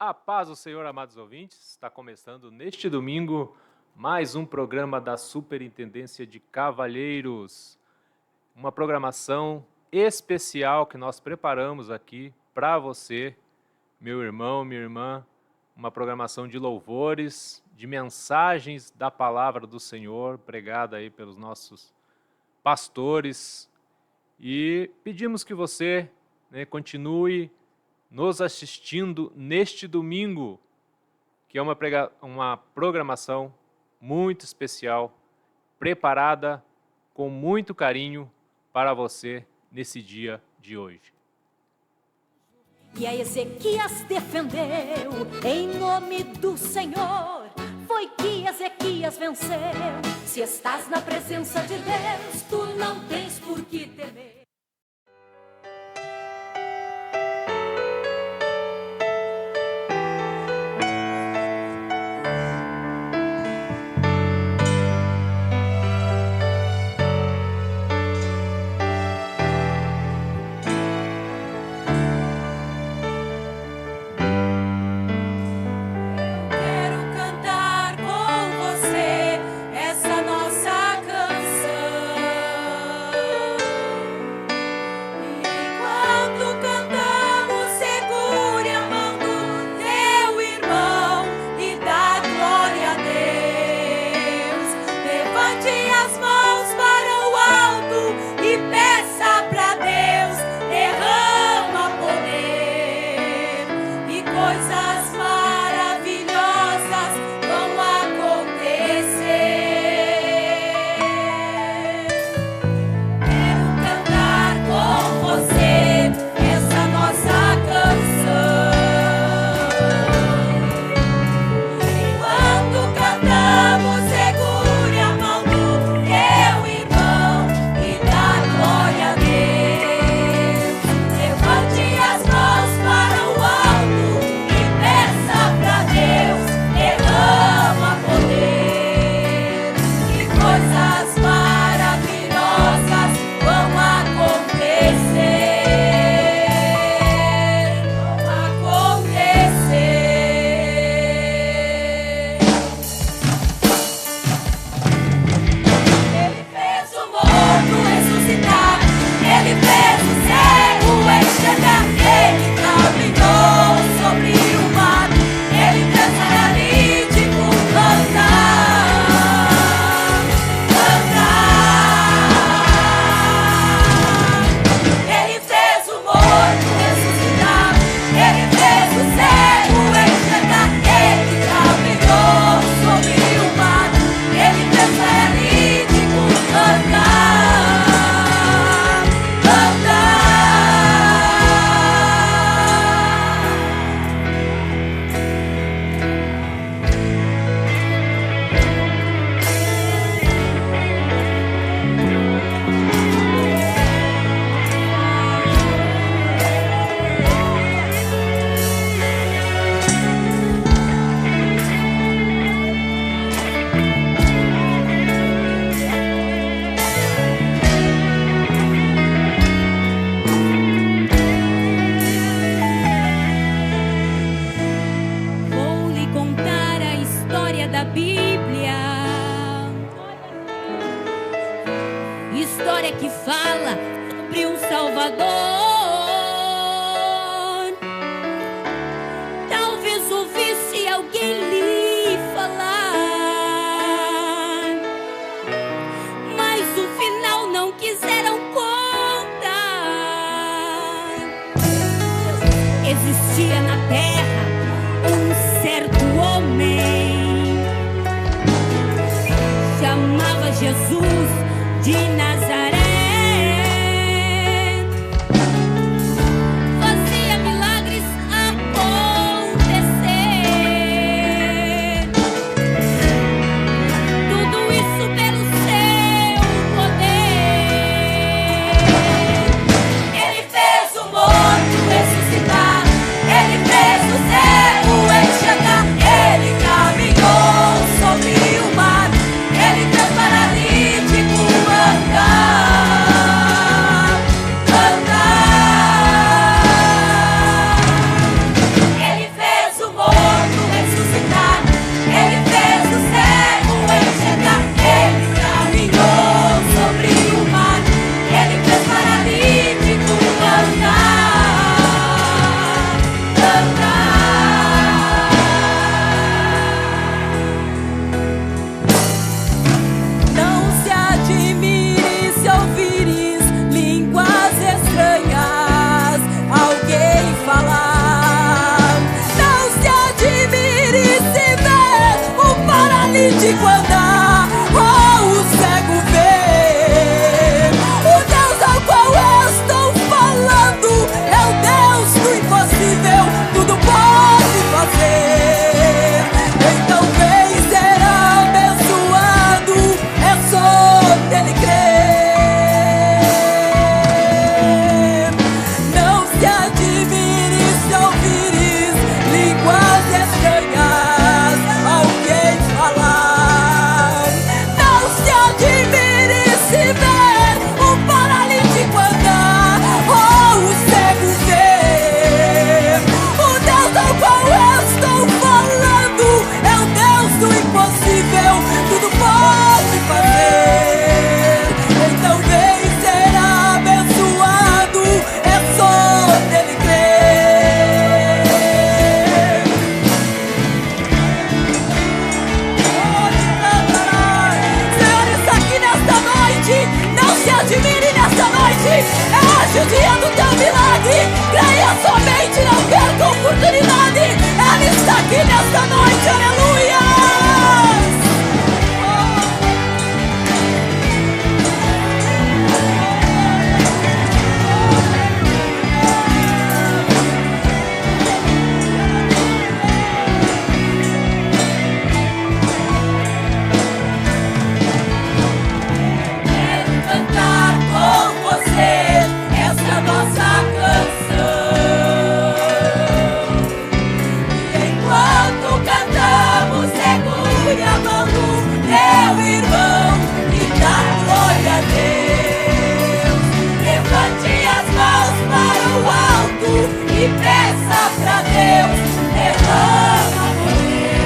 A paz do Senhor, amados ouvintes, está começando neste domingo mais um programa da Superintendência de Cavalheiros. Uma programação especial que nós preparamos aqui para você, meu irmão, minha irmã. Uma programação de louvores, de mensagens da palavra do Senhor, pregada aí pelos nossos pastores. E pedimos que você continue nos assistindo neste domingo, que é uma programação muito especial, preparada com muito carinho para você nesse dia de hoje. E a Ezequias defendeu em nome do Senhor. Foi que Ezequias venceu. Se estás na presença de Deus, tu não tens por que temer. História que fala sobre um Salvador. Talvez ouvisse alguém lhe falar, mas o final não quiseram contar. Existia na terra um certo homem, chamava Jesus de Nazaré. Fazia milagres acontecer, tudo isso pelo seu poder. Ele fez o morto ressuscitar, ele fez o cego enxergar, ele caminhou sobre o mar, ele fez paralítico andar. paralítico andar, oh, o cego ver. O Deus ao qual eu estou falando é o Deus do impossível, tudo pode fazer. Então vem ser abençoado, é só nele crer. Não se admire se ouvires línguas estranhas alguém falar. Não se admire se ver um paralítico andar, ou o cego ver. O Deus ao qual eu estou falando é o Deus do impossível, tudo pode fazer. Então vem ser abençoado, é só nele crer. Pode cantar. Senhor está aqui nesta noite, não se admire nesta noite, é hoje o dia do teu milagre. Creia somente, não perca a oportunidade, Ele está aqui nesta noite, aleluia. Quero cantar com você essa nossa canção. E enquanto cantamos, segure a mão do teu irmão e dá glória a Deus. Levante as mãos para o alto e peça pra Deus, derrama poder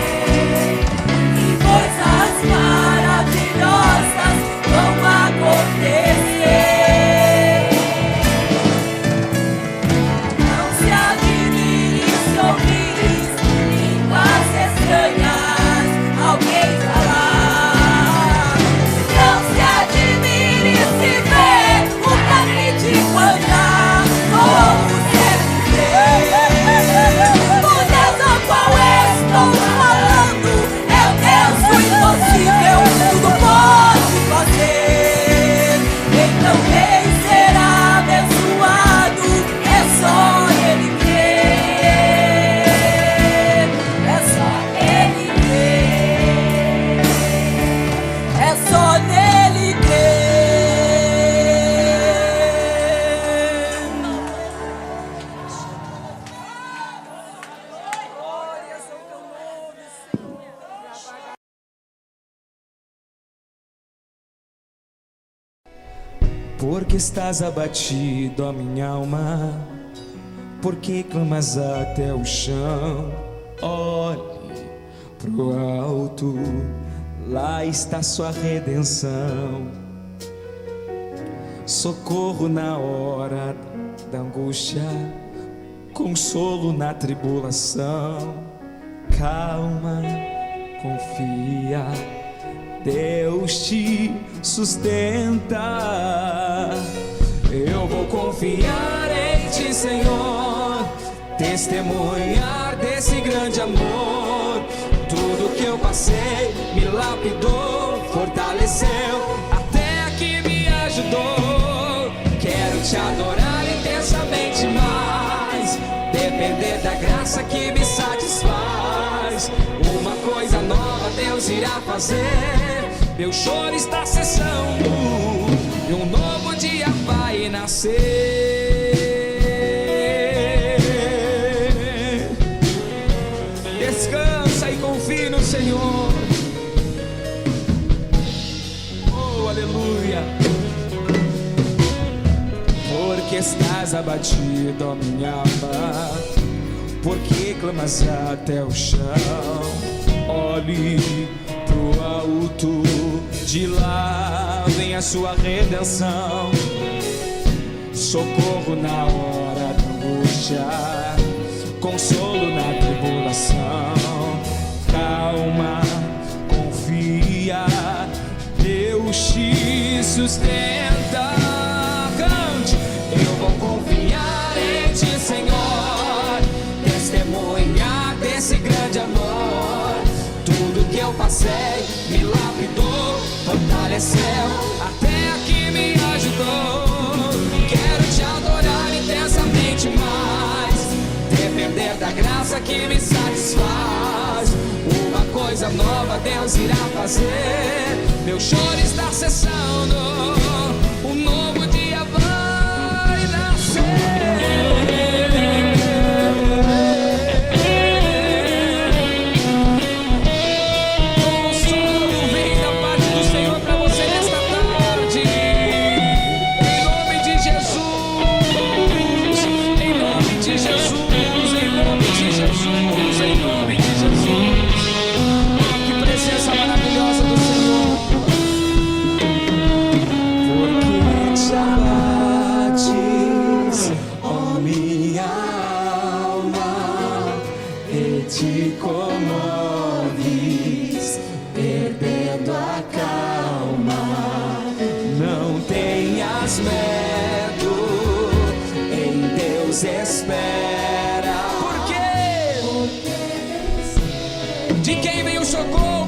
e coisas maravilhosas vão acontecer. Não se admire se ouvires línguas estranhas alguém falar. Não se admire se ver um paralítico andar, ou o cego ver. O Deus ao qual eu estou falando é o Deus do impossível, tudo pode fazer. Então vem ser abençoado, é só Ele crer. É só Ele crer. É só nele crer. Porque estás abatido, ó minha alma? Porque clamas até o chão? Olhe pro alto, lá está sua redenção. Socorro na hora da angústia, consolo na tribulação. Calma, confia, Deus te sustenta. Eu vou confiar em ti, Senhor, testemunhar desse grande amor. Tudo que eu passei me lapidou, fortaleceu, até aqui me ajudou. Quero te adorar intensamente mais, depender da graça que me satisfaz. Uma coisa nova Deus irá fazer, meu choro está cessando e um novo dia vai nascer. Descansa e confie no Senhor. Oh, aleluia. Porque estás abatido, ó minha alma? Porque clamas até o chão? Olhe pro alto, de lá vem a sua redenção. Socorro na hora da angústia, consolo na tribulação. Calma, confia, Deus te sustenta. Cante, eu vou confiar em ti, Senhor, testemunhar desse grande amor. Tudo que eu passei fortaleceu, até aqui me ajudou. Quero te adorar intensamente mais, depender da graça que me satisfaz. Uma coisa nova Deus irá fazer, meu choro está cessando, um novo dia vai nascer.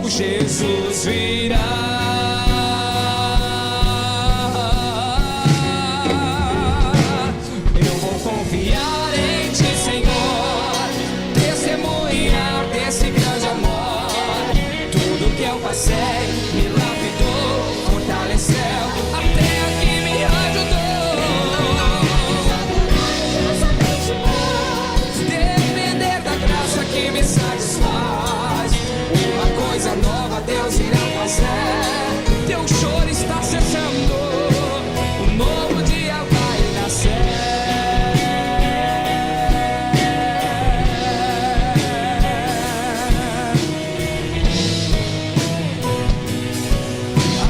Jesus virá. Eu vou confiar em Ti, Senhor, testemunhar desse grande amor. Tudo que eu passei me lapidou, fortaleceu, até aqui me ajudou. Depender da graça que me satisfaz, uma coisa nova Deus irá fazer. Teu choro está cessando, um novo dia vai nascer.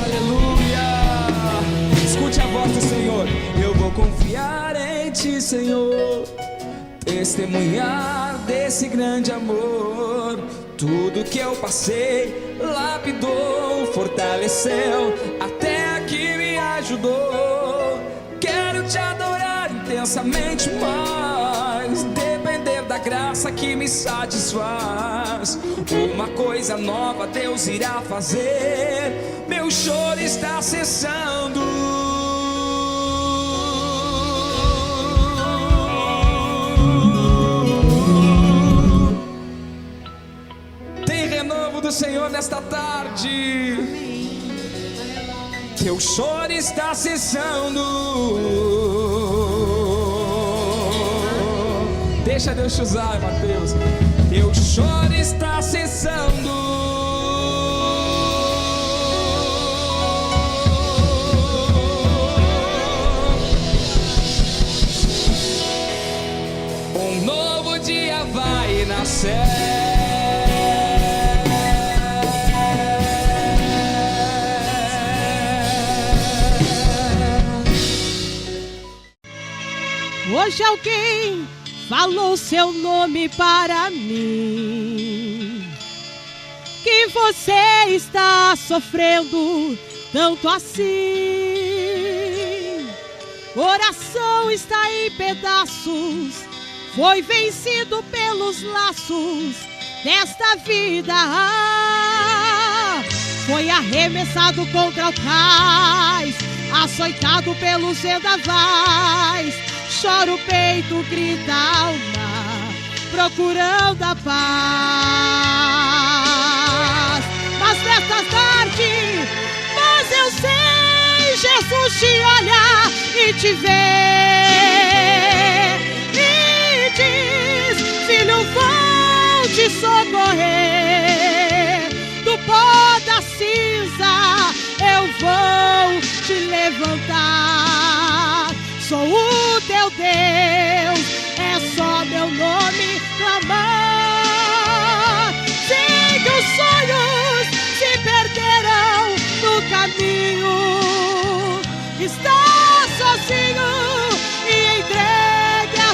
Aleluia. Escute a voz do Senhor. Eu vou confiar em Ti, Senhor, testemunhar desse grande amor. Tudo que eu passei lapidou, fortaleceu, até aqui me ajudou. Quero te adorar intensamente mais, depender da graça que me satisfaz. Uma coisa nova Deus irá fazer, meu choro está cessando. Do Senhor nesta tarde, teu choro está cessando. Deixa Deus te usar, Mateus. Teu choro está cessando. Um novo dia vai nascer. Hoje alguém falou seu nome para mim, que você está sofrendo tanto assim. Coração está em pedaços, foi vencido pelos laços desta vida. Foi arremessado contra o cais, açoitado pelos vendavais. Chora o peito, grita a alma, procurando a paz. Mas nesta tarde, mas eu sei, Jesus te olha e te vê e diz: filho, vou te socorrer. Do pó da cinza eu vou te levantar. Sou o teu Deus, é só meu nome clamar. Sei que os sonhos se perderão no caminho. Está sozinho e entregue à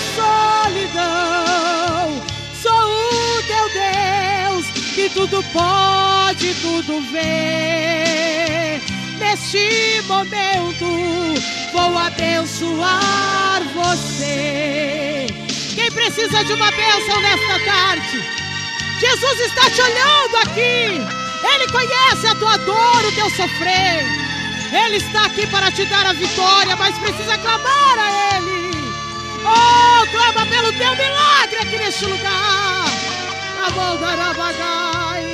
solidão. Sou o teu Deus, que tudo pode, tudo vê. Neste momento vou abençoar você. Quem precisa de uma bênção nesta tarde? Jesus está te olhando aqui. Ele conhece a tua dor, o teu sofrer. Ele está aqui para te dar a vitória, mas precisa clamar a Ele. Oh, clama pelo teu milagre aqui neste lugar. Abodarabagai.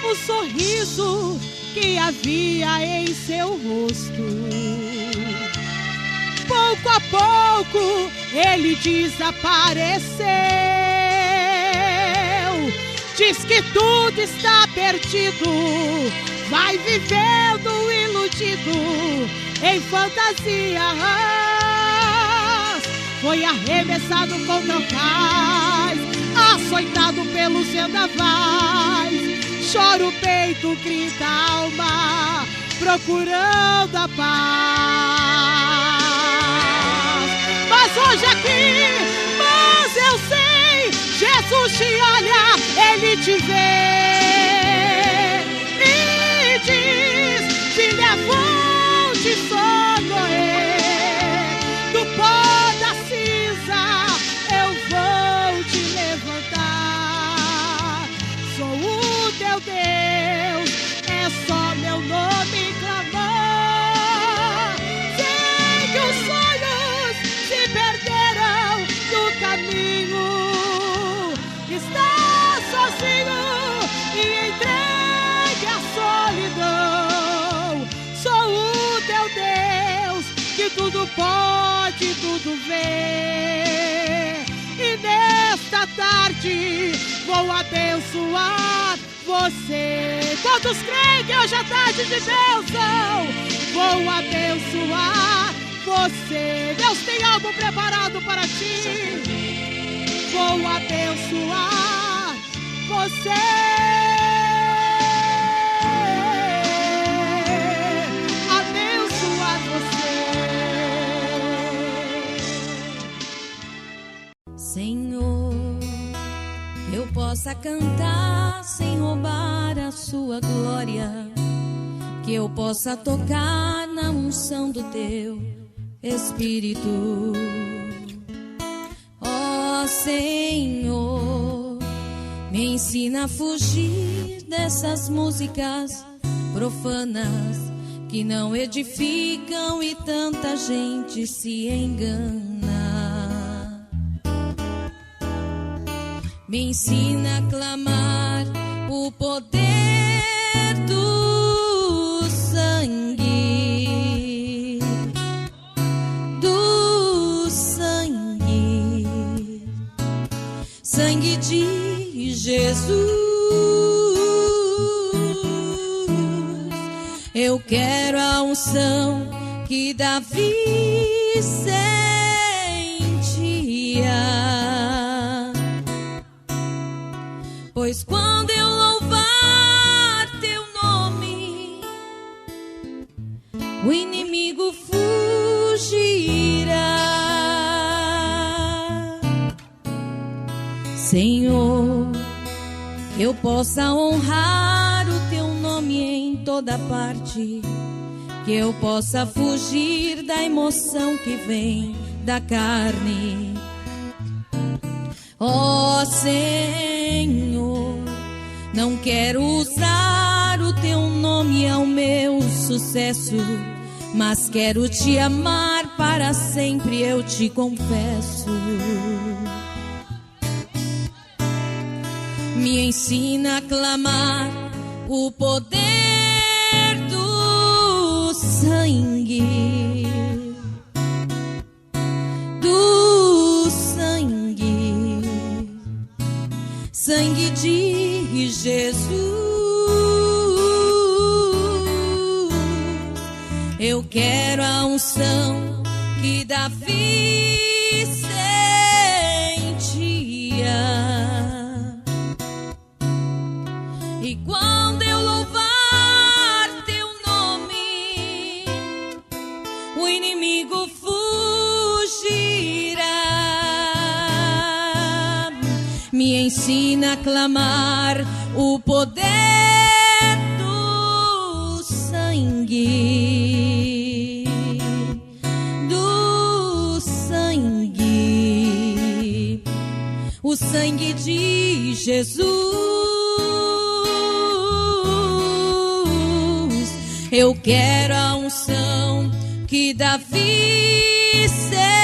O sorriso que havia em seu rosto, pouco a pouco ele desapareceu. Diz que tudo está perdido, vai vivendo iludido em fantasias. Foi arremessado contra o cais, açoitado pelos vendavais. Chora o peito, grita a alma, procurando a paz. Mas hoje aqui, mas eu sei, Jesus te olha, Ele te vê e diz: te levante, sonhoe, do pó da cinza eu vou te levantar. Sou o teu Deus, é só meu nome clamar. Sei que os sonhos se perderam no caminho. Está sozinho e entregue à solidão. Sou o teu Deus, que tudo pode, tudo vê. E nesta tarde vou abençoar você. Quantos creem que hoje é tarde de bênção? Vou abençoar você. Deus tem algo preparado para ti. Vou abençoar você. Abençoar você. Senhor, eu possa cantar sem roubar a sua glória, que eu possa tocar na unção do teu Espírito. Ó Senhor, me ensina a fugir dessas músicas profanas que não edificam e tanta gente se engana. Me ensina a clamar o poder do sangue, sangue de Jesus. Eu quero a unção que Davi sentia, pois quando eu louvar teu nome, o inimigo fugirá. Senhor, que eu possa honrar o teu nome em toda parte, que eu possa fugir da emoção que vem da carne. Ó Senhor, não quero usar o teu nome ao meu sucesso, mas quero te amar para sempre, eu te confesso. Me ensina a clamar o poder do sangue, sangue de Jesus. Eu quero a unção que Davi sentia. E quando eu louvar teu nome, o inimigo fugirá. Me ensina a clamar o poder do sangue, o sangue de Jesus, eu quero a unção que Davi sentia,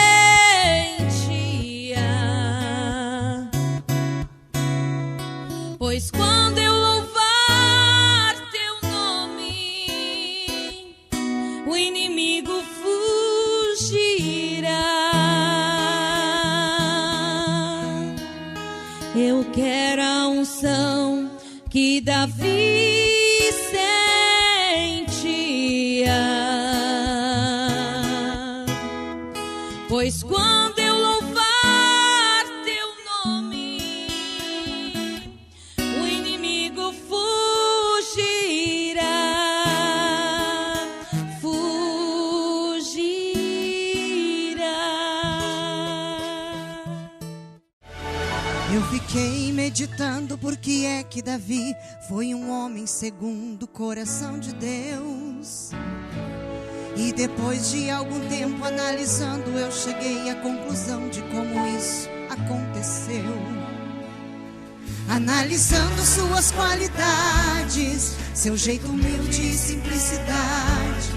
pois quando eu louvar teu nome, o inimigo fugirá. Eu quero a unção que Davi sentia, pois quando eu louvar teu nome, o inimigo fugirá, fugirá. Eu fiquei meditando por que é que Davi foi um homem segundo o coração de Deus. E depois de algum tempo analisando, eu cheguei à conclusão de como isso aconteceu. Analisando suas qualidades, seu jeito humilde e simplicidade,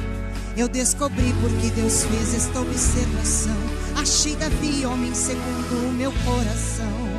eu descobri por que Deus fez esta observação. Achei Davi homem segundo o meu coração.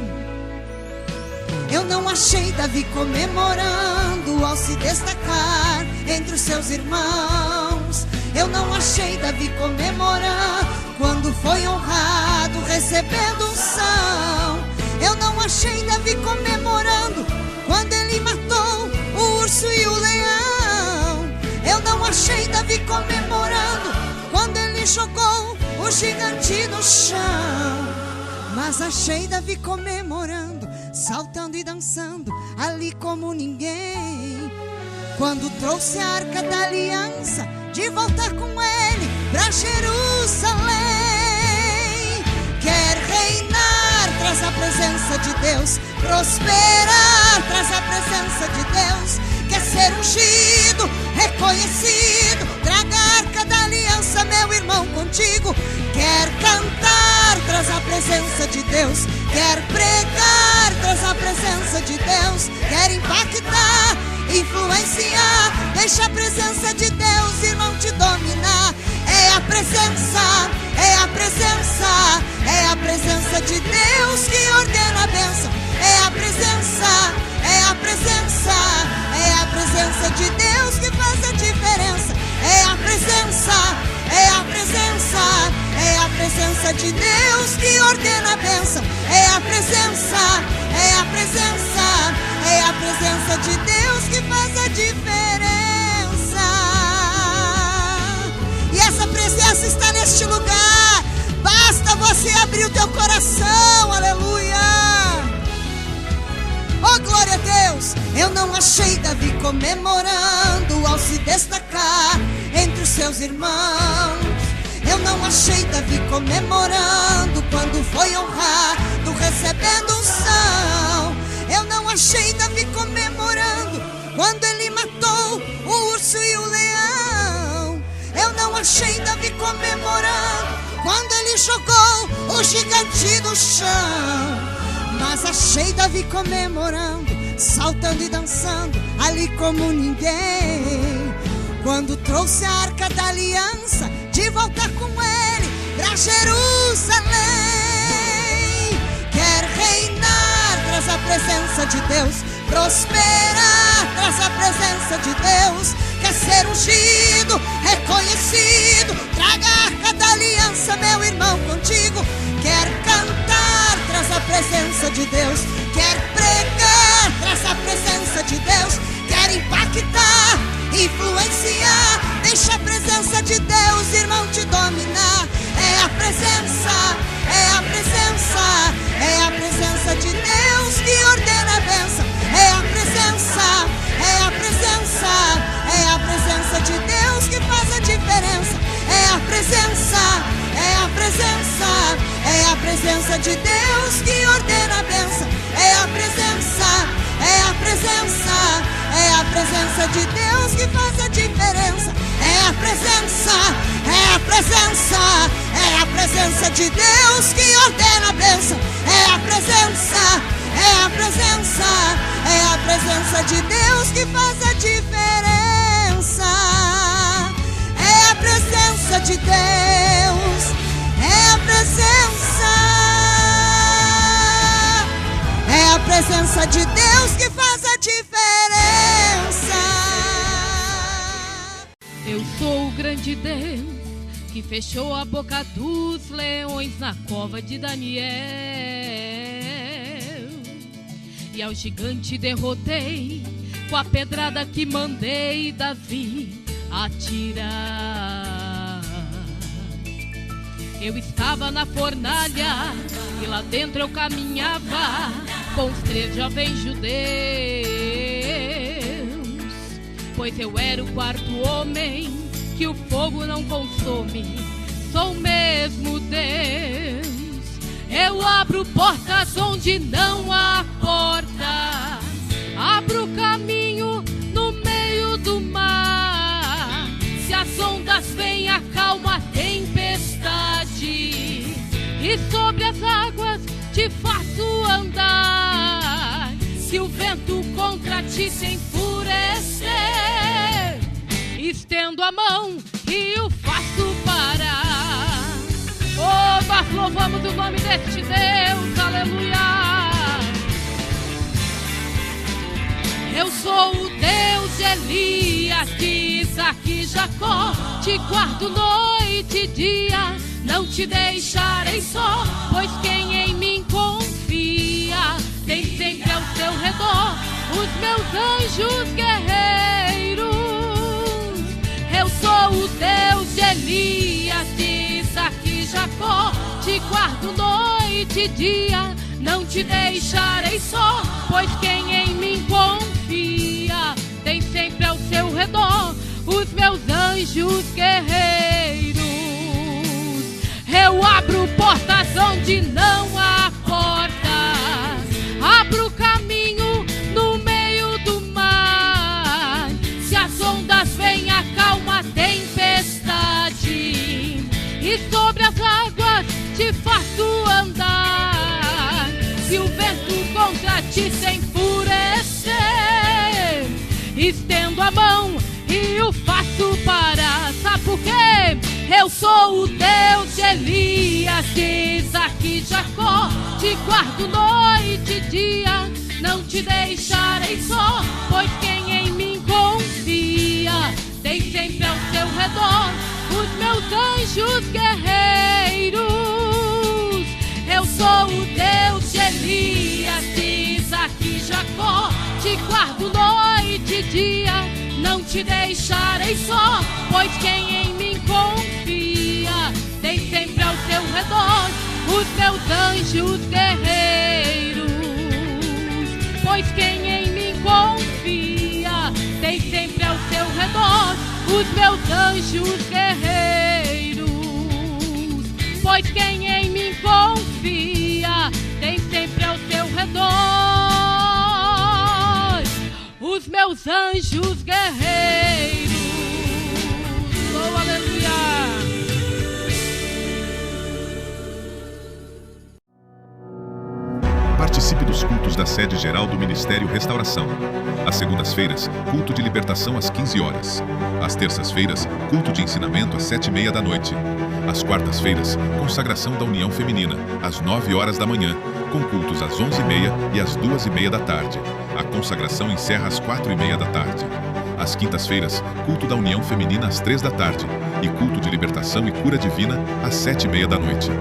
Eu não achei Davi comemorando ao se destacar entre os seus irmãos. Eu não achei Davi comemorando quando foi honrado recebendo unção. Eu não achei Davi comemorando quando ele matou o urso e o leão. Eu não achei Davi comemorando quando ele jogou o gigante no chão. Mas achei Davi comemorando, saltando e dançando ali como ninguém, quando trouxe a arca da aliança de volta com ele pra Jerusalém. Quer reinar, traz a presença de Deus. Prosperar, traz a presença de Deus. Quer ser ungido, reconhecido, traga a arca da aliança, meu irmão, contigo. Quer cantar, traz a presença de Deus. Quer pregar, traz a presença de Deus. Quer impactar, influenciar, deixa a presença de Deus, irmão, te dominar. É a presença, é a presença, é a presença de Deus que ordena a bênção. É a presença, é a presença, é a presença de Deus que faz a diferença. É a presença, é a presença, é a presença de Deus que ordena a bênção. É a presença, é a presença, é a presença de Deus que faz a diferença. E essa presença está neste lugar. Basta você abrir o teu coração, aleluia. Oh, glória a Deus! Eu não achei Davi comemorando ao se destacar entre os seus irmãos. Eu não achei Davi comemorando quando foi honrado recebendo unção. Eu não achei Davi comemorando quando ele matou o urso e o leão. Eu não achei Davi comemorando quando ele jogou o gigante no chão. Mas achei Davi comemorando, saltando e dançando ali como ninguém, quando trouxe a arca da aliança de volta com ele pra Jerusalém. Quer reinar, traz a presença de Deus. Prosperar, traz a presença de Deus. Quer ser ungido, reconhecido, traga a arca da aliança, meu irmão, contigo. Quer cantar, traz a presença de Deus. Quer pregar, traz a presença de Deus. Quer impactar, influenciar, deixa a presença de Deus, irmão, te dominar. É a presença, é a presença, é a presença de Deus que ordena a bênção. É a presença, é a presença, é a presença de Deus que faz a diferença. É a presença, é a presença, é a presença de Deus que ordena a bênção. É a presença, é a presença, é a presença de Deus que faz a diferença. É a presença, é a presença, é a presença de Deus que ordena a bênção. É a presença, é É a presença de Deus que faz a diferença. É a presença de Deus, é a presença de Deus que faz a diferença. Eu sou o grande Deus que fechou a boca dos leões na cova de Daniel, e ao gigante derrotei com a pedrada que mandei Davi atirar. Eu estava na fornalha e lá dentro eu caminhava com os 3 jovens judeus, pois eu era o 4º homem que o fogo não consome. Sou mesmo Deus. Eu abro portas onde não há porta, abro caminho no meio do mar. Se as ondas vêm, acalma a tempestade, e sobre as águas te faço andar. Se o vento contra ti se enfurecer, estendo a mão e o faço parar. Oh, nós louvamos o nome deste Deus, aleluia. Eu sou o Deus de Elias, de Isaac e Jacó. Te guardo noite e dia, não te deixarei só, pois quem em mim confia tem sempre ao seu redor os meus anjos guerreiros. Eu sou o Deus de Elias, de Isaac e Jacó. Te guardo noite e dia, não te deixarei só, pois quem em mim confia tem sempre ao seu redor os meus anjos guerreiros. Eu abro portas onde não há porta, abro caminho no meio do mar. Se as ondas vêm, acalma a tempestade, e sobre as águas te faço andar. Se o vento contra ti se enfurecer, estendo a mão e o faço parar. Sabe por quê? Eu sou o Deus de Elias, de Isaac e Jacó. Te guardo noite e dia, não te deixarei só, pois quem em mim confia tem sempre ao seu redor os meus anjos guerreiros. Eu sou o Deus de Elias, de Isaac e Jacó. Te guardo noite e dia, não te deixarei só, pois quem em mim confia tem sempre ao seu redor os meus anjos guerreiros. Pois quem em mim confia tem sempre ao seu redor os meus anjos guerreiros. Pois quem em mim confia tem sempre ao seu redor os meus anjos guerreiros. Oh, aleluia. Participe dos cultos da sede geral do Ministério Restauração. Às segundas-feiras, culto de libertação às 15 horas. Às terças-feiras, culto de ensinamento às 7h30 da noite. Às quartas-feiras, consagração da União Feminina, às 9 horas da manhã, com cultos às 11h30 e às 2h30 da tarde. A consagração encerra às 4h30 da tarde. Às quintas-feiras, culto da União Feminina às 3 da tarde e culto de libertação e cura divina às 7h30 da noite.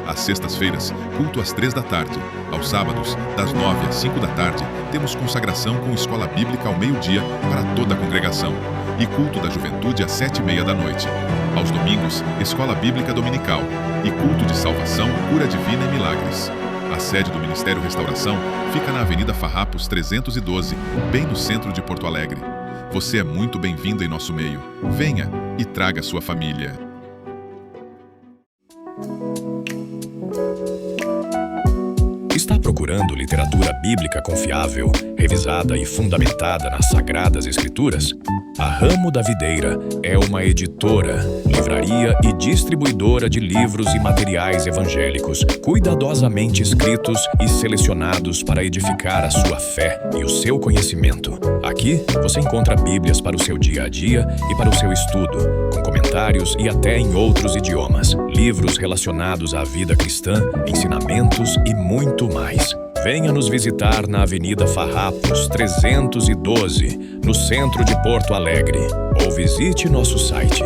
Às sextas-feiras, culto às 3 da tarde. Aos sábados, das 9 às 5 da tarde, temos consagração com escola bíblica ao meio-dia para toda a congregação e culto da juventude às 7h30 da noite. Aos domingos, escola bíblica dominical e culto de salvação, cura divina e milagres. A sede do Ministério Restauração fica na Avenida Farrapos 312, bem no centro de Porto Alegre. Você é muito bem-vindo em nosso meio. Venha e traga sua família. Está procurando literatura bíblica confiável, revisada e fundamentada nas Sagradas Escrituras? A Ramo da Videira é uma editora livraria e distribuidora de livros e materiais evangélicos, cuidadosamente escritos e selecionados para edificar a sua fé e o seu conhecimento. Aqui você encontra Bíblias para o seu dia a dia e para o seu estudo, com comentários e até em outros idiomas, livros relacionados à vida cristã, ensinamentos e muito mais. Venha nos visitar na Avenida Farrapos 312, no centro de Porto Alegre, ou visite nosso site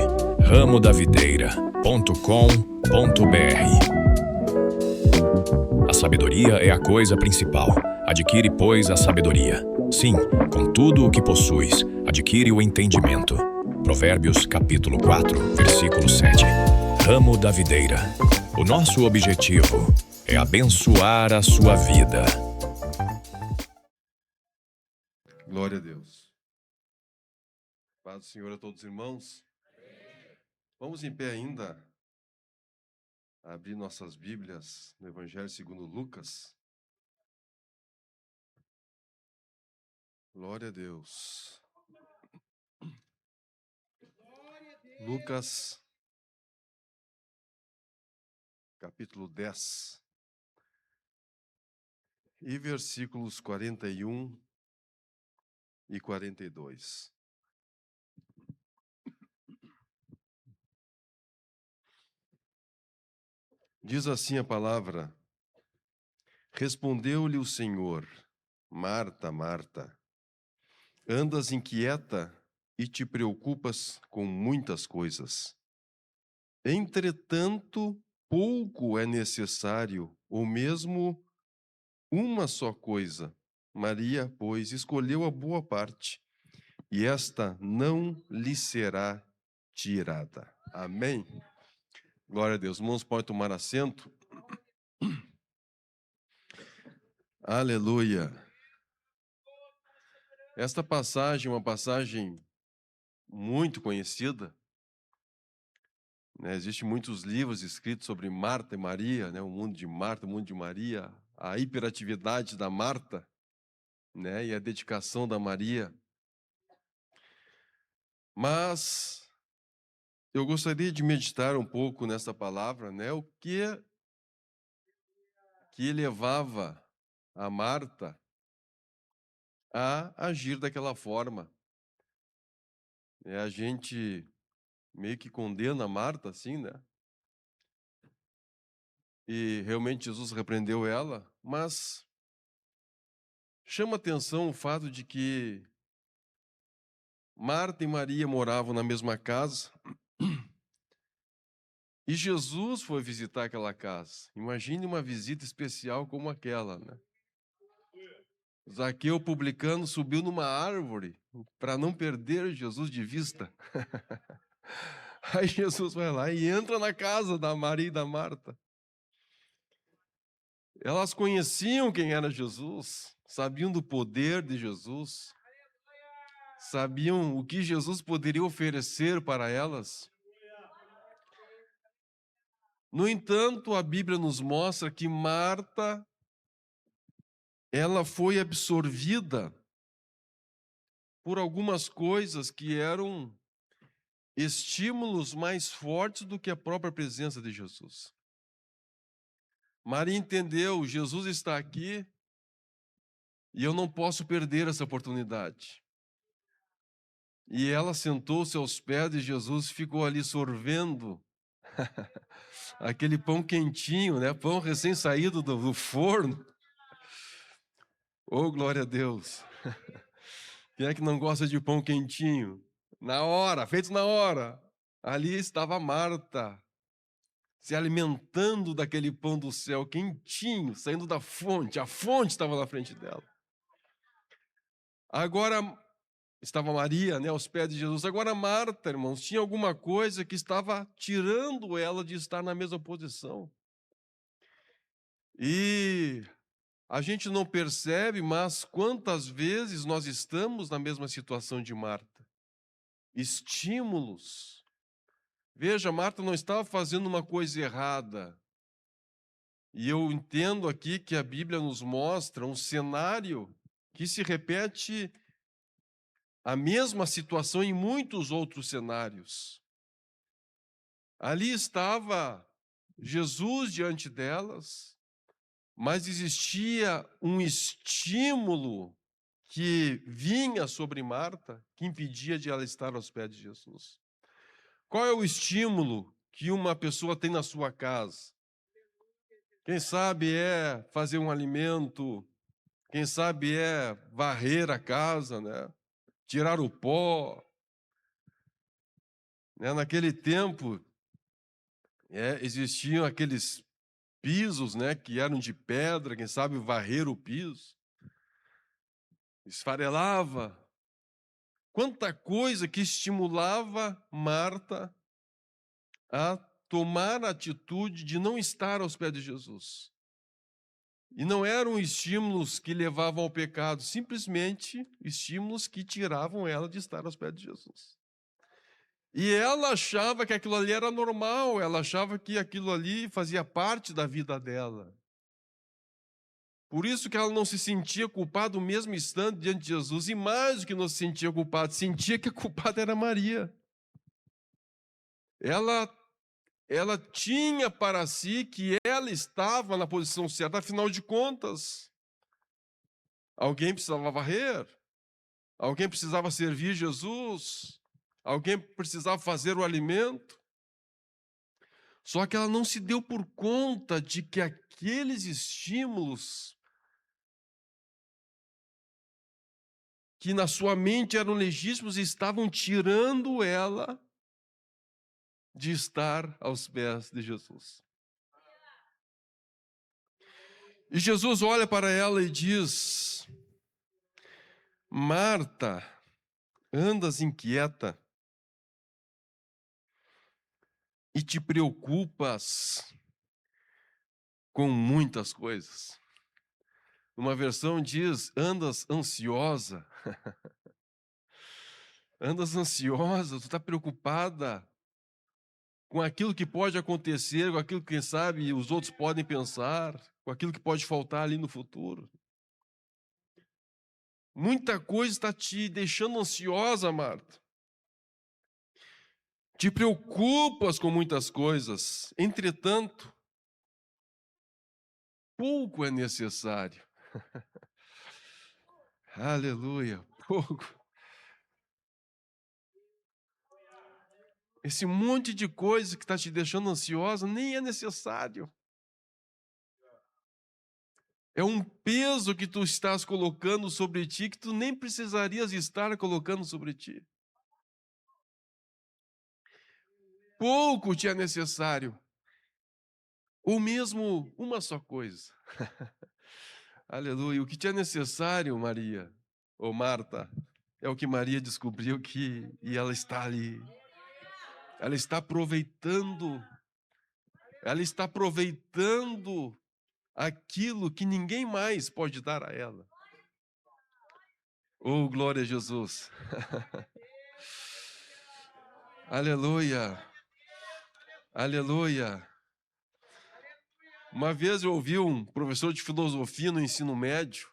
ramodavideira.com.br. A sabedoria é a coisa principal. Adquire, pois, a sabedoria. Sim, com tudo o que possuis, adquire o entendimento. Provérbios capítulo 4, versículo 7. Ramo da Videira. O nosso objetivo é abençoar a sua vida. Glória a Deus. Paz do Senhor a todos os irmãos. Vamos em pé ainda abrir nossas Bíblias no Evangelho segundo Lucas. Glória a Deus. Lucas, capítulo 10, e versículos 41 e 42. Diz assim a palavra: Respondeu-lhe o Senhor: Marta, Marta, andas inquieta e te preocupas com muitas coisas. Entretanto, pouco é necessário, ou mesmo uma só coisa. Maria, pois, escolheu a boa parte, e esta não lhe será tirada. Amém? Glória a Deus. Irmãos, podem tomar assento. Aleluia. Esta passagem é uma passagem muito conhecida. Existem muitos livros escritos sobre Marta e Maria, o mundo de Marta, o mundo de Maria, a hiperatividade da Marta, e a dedicação da Maria. Mas eu gostaria de meditar um pouco nessa palavra, o que levava a Marta a agir daquela forma. A gente meio que condena a Marta, assim, E realmente Jesus repreendeu ela, mas chama atenção o fato de que Marta e Maria moravam na mesma casa e Jesus foi visitar aquela casa. Imagine uma visita especial como aquela, Zaqueu, publicano, subiu numa árvore para não perder Jesus de vista. Aí Jesus vai lá e entra na casa da Maria e da Marta. Elas conheciam quem era Jesus, sabiam do poder de Jesus, sabiam o que Jesus poderia oferecer para elas. No entanto, a Bíblia nos mostra que Marta, ela foi absorvida por algumas coisas que eram estímulos mais fortes do que a própria presença de Jesus. Maria entendeu, Jesus está aqui e eu não posso perder essa oportunidade. E ela sentou-se aos pés de Jesus e ficou ali sorvendo aquele pão quentinho, pão recém-saído do forno. Oh, glória a Deus! Quem é que não gosta de pão quentinho? Na hora, feito na hora. Ali estava Marta, se alimentando daquele pão do céu quentinho, saindo da fonte. A fonte estava na frente dela. Agora estava Maria, aos pés de Jesus. Agora Marta, irmãos, tinha alguma coisa que estava tirando ela de estar na mesma posição. E a gente não percebe, mas quantas vezes nós estamos na mesma situação de Marta? Estímulos. Veja, Marta não estava fazendo uma coisa errada. E eu entendo aqui que a Bíblia nos mostra um cenário que se repete a mesma situação em muitos outros cenários. Ali estava Jesus diante delas, mas existia um estímulo que vinha sobre Marta, que impedia de ela estar aos pés de Jesus. Qual é o estímulo que uma pessoa tem na sua casa? Quem sabe é fazer um alimento, quem sabe é varrer a casa, né? Tirar o pó. Né? Naquele tempo, existiam aqueles pisos, né, que eram de pedra, quem sabe varrer o piso. Esfarelava. Quanta coisa que estimulava Marta a tomar a atitude de não estar aos pés de Jesus. E não eram estímulos que levavam ao pecado, simplesmente estímulos que tiravam ela de estar aos pés de Jesus. E ela achava que aquilo ali era normal, ela achava que aquilo ali fazia parte da vida dela. Por isso que ela não se sentia culpada o mesmo instante diante de Jesus, e mais do que não se sentia culpada, sentia que a culpada era Maria. Ela tinha para si que ela estava na posição certa, afinal de contas, alguém precisava varrer, alguém precisava servir Jesus, alguém precisava fazer o alimento. Só que ela não se deu por conta de que aqueles estímulos que na sua mente eram legítimos estavam tirando ela de estar aos pés de Jesus. E Jesus olha para ela e diz: Marta, andas inquieta e te preocupas com muitas coisas. Uma versão diz: andas ansiosa. Andas ansiosa, tu está preocupada com aquilo que pode acontecer, com aquilo que, quem sabe, os outros podem pensar, com aquilo que pode faltar ali no futuro. Muita coisa está te deixando ansiosa, Marta. Te preocupas com muitas coisas. Entretanto, pouco é necessário. Aleluia, pouco. Esse monte de coisa que está te deixando ansiosa nem é necessário. É um peso que tu estás colocando sobre ti que tu nem precisarias estar colocando sobre ti. Pouco te é necessário. Ou mesmo uma só coisa. Aleluia. O que te é necessário, Maria, ou Marta, é o que Maria descobriu e ela está ali. Ela está aproveitando aquilo que ninguém mais pode dar a ela. Oh, glória a Jesus. Aleluia. Aleluia. Uma vez eu ouvi um professor de filosofia no ensino médio.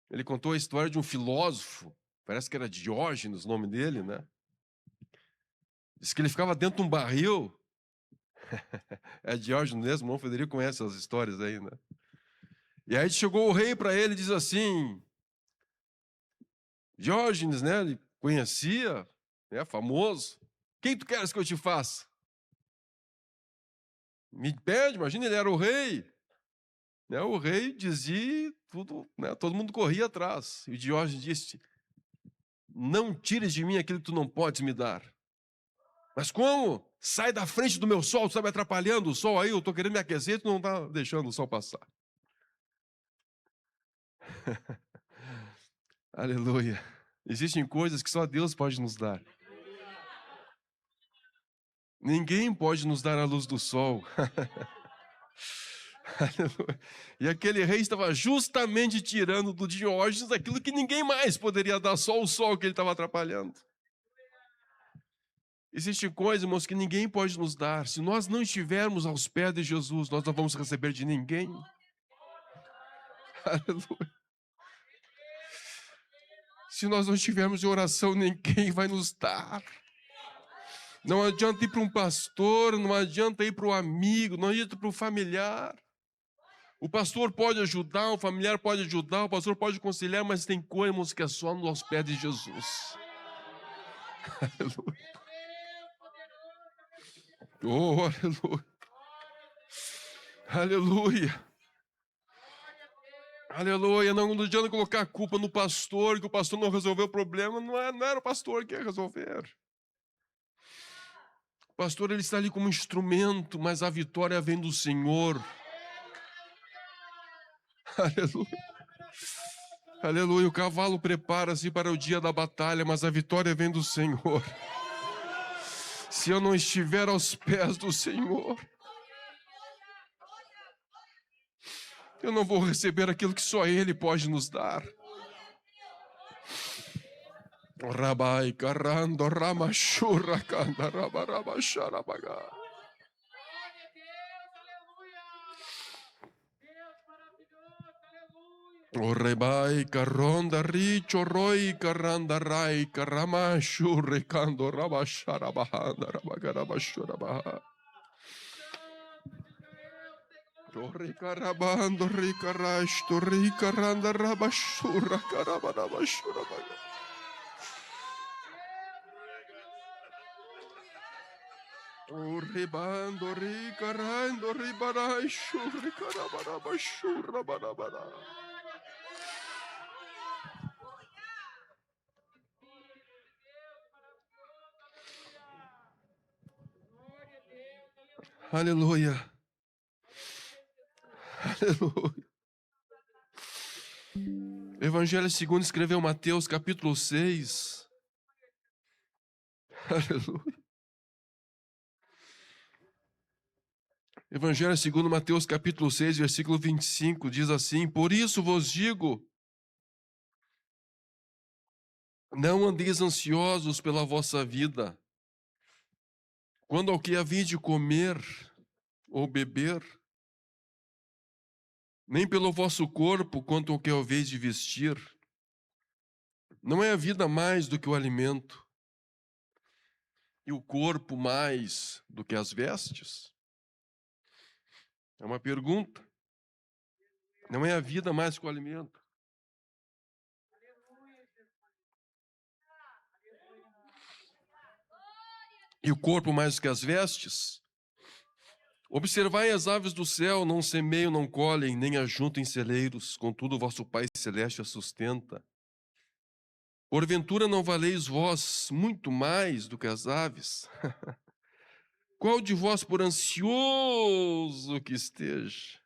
Ele contou a história de um filósofo, parece que era Diógenes o nome dele, né? Diz que ele ficava dentro de um barril. É Diógenes mesmo, o Federico conhece as histórias aí, né? E aí chegou o rei para ele e diz assim: Diógenes, né? Ele conhecia, né? Famoso. Quem tu queres que eu te faça? Me pede, imagina, ele era o rei. Né? O rei dizia tudo, né? Todo mundo corria atrás. E o Diógenes disse: não tires de mim aquilo que tu não podes me dar. Mas como? Sai da frente do meu sol, tu está me atrapalhando o sol aí, eu estou querendo me aquecer, tu não está deixando o sol passar. Aleluia. Existem coisas que só Deus pode nos dar. Ninguém pode nos dar a luz do sol. Aleluia. E aquele rei estava justamente tirando do Diógenes aquilo que ninguém mais poderia dar, só o sol que ele estava atrapalhando. Existem coisas, irmãos, que ninguém pode nos dar. Se nós não estivermos aos pés de Jesus, nós não vamos receber de ninguém. Aleluia. Se nós não estivermos em oração, ninguém vai nos dar. Não adianta ir para um pastor, não adianta ir para o amigo, não adianta ir para o familiar. O pastor pode ajudar, o familiar pode ajudar, o pastor pode aconselhar, mas tem coisas que é só aos pés de Jesus. Aleluia. Oh, aleluia. Aleluia. Aleluia. Não adianta colocar a culpa no pastor, que o pastor não resolveu o problema. Não era o pastor que ia resolver. O pastor, ele está ali como instrumento, mas a vitória vem do Senhor. Aleluia. Aleluia. O cavalo prepara-se para o dia da batalha, mas a vitória vem do Senhor. Se eu não estiver aos pés do Senhor, eu não vou receber aquilo que só Ele pode nos dar. Rabai carando ramachurra canda rabarabacharabaga. O rebai caronda richo roi caranda rai caramachurre cando rabacharabahanda rabagarabachurabaha. Ricarabando, ricarasto, ricaranda rabachurra carabarabachurabaga. O ribando, ricarando, ribaracho, ricarabarabachurra barabara. Aleluia. Aleluia. Evangelho segundo escreveu Mateus capítulo 6. Aleluia. Evangelho segundo Mateus capítulo 6, versículo 25, diz assim: por isso vos digo, não andeis ansiosos pela vossa vida, quando ao que haveis de comer ou beber, nem pelo vosso corpo, quanto ao que haveis de vestir. Não é a vida mais do que o alimento, e o corpo mais do que as vestes? É uma pergunta. Não é a vida mais que o alimento? E o corpo mais do que as vestes? Observai as aves do céu, não semeiam, não colhem, nem ajuntem em celeiros, contudo o vosso Pai Celeste as sustenta. Porventura não valeis vós muito mais do que as aves? Qual de vós, por ansioso que esteja,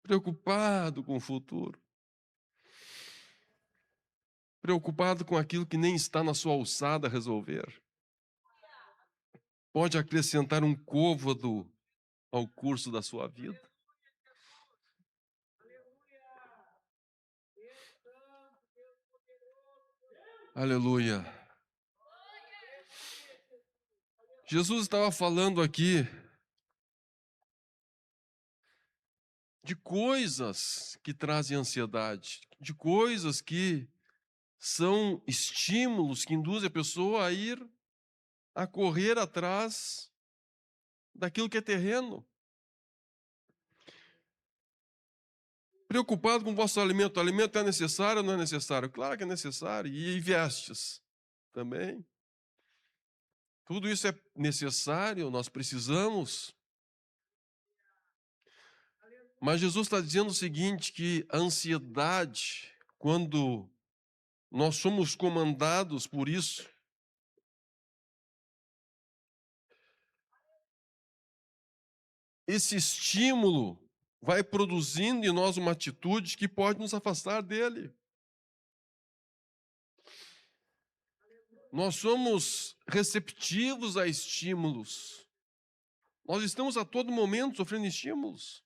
preocupado com o futuro, preocupado com aquilo que nem está na sua alçada a resolver, pode acrescentar um côvado ao curso da sua vida? Aleluia. Jesus estava falando aqui de coisas que trazem ansiedade, de coisas que são estímulos que induzem a pessoa a correr atrás daquilo que é terreno. Preocupado com o vosso alimento. O alimento é necessário ou não é necessário? Claro que é necessário. E vestes também. Tudo isso é necessário, nós precisamos. Mas Jesus está dizendo o seguinte, que a ansiedade, quando nós somos comandados por isso, esse estímulo vai produzindo em nós uma atitude que pode nos afastar dele. Nós somos receptivos a estímulos. Nós estamos a todo momento sofrendo estímulos.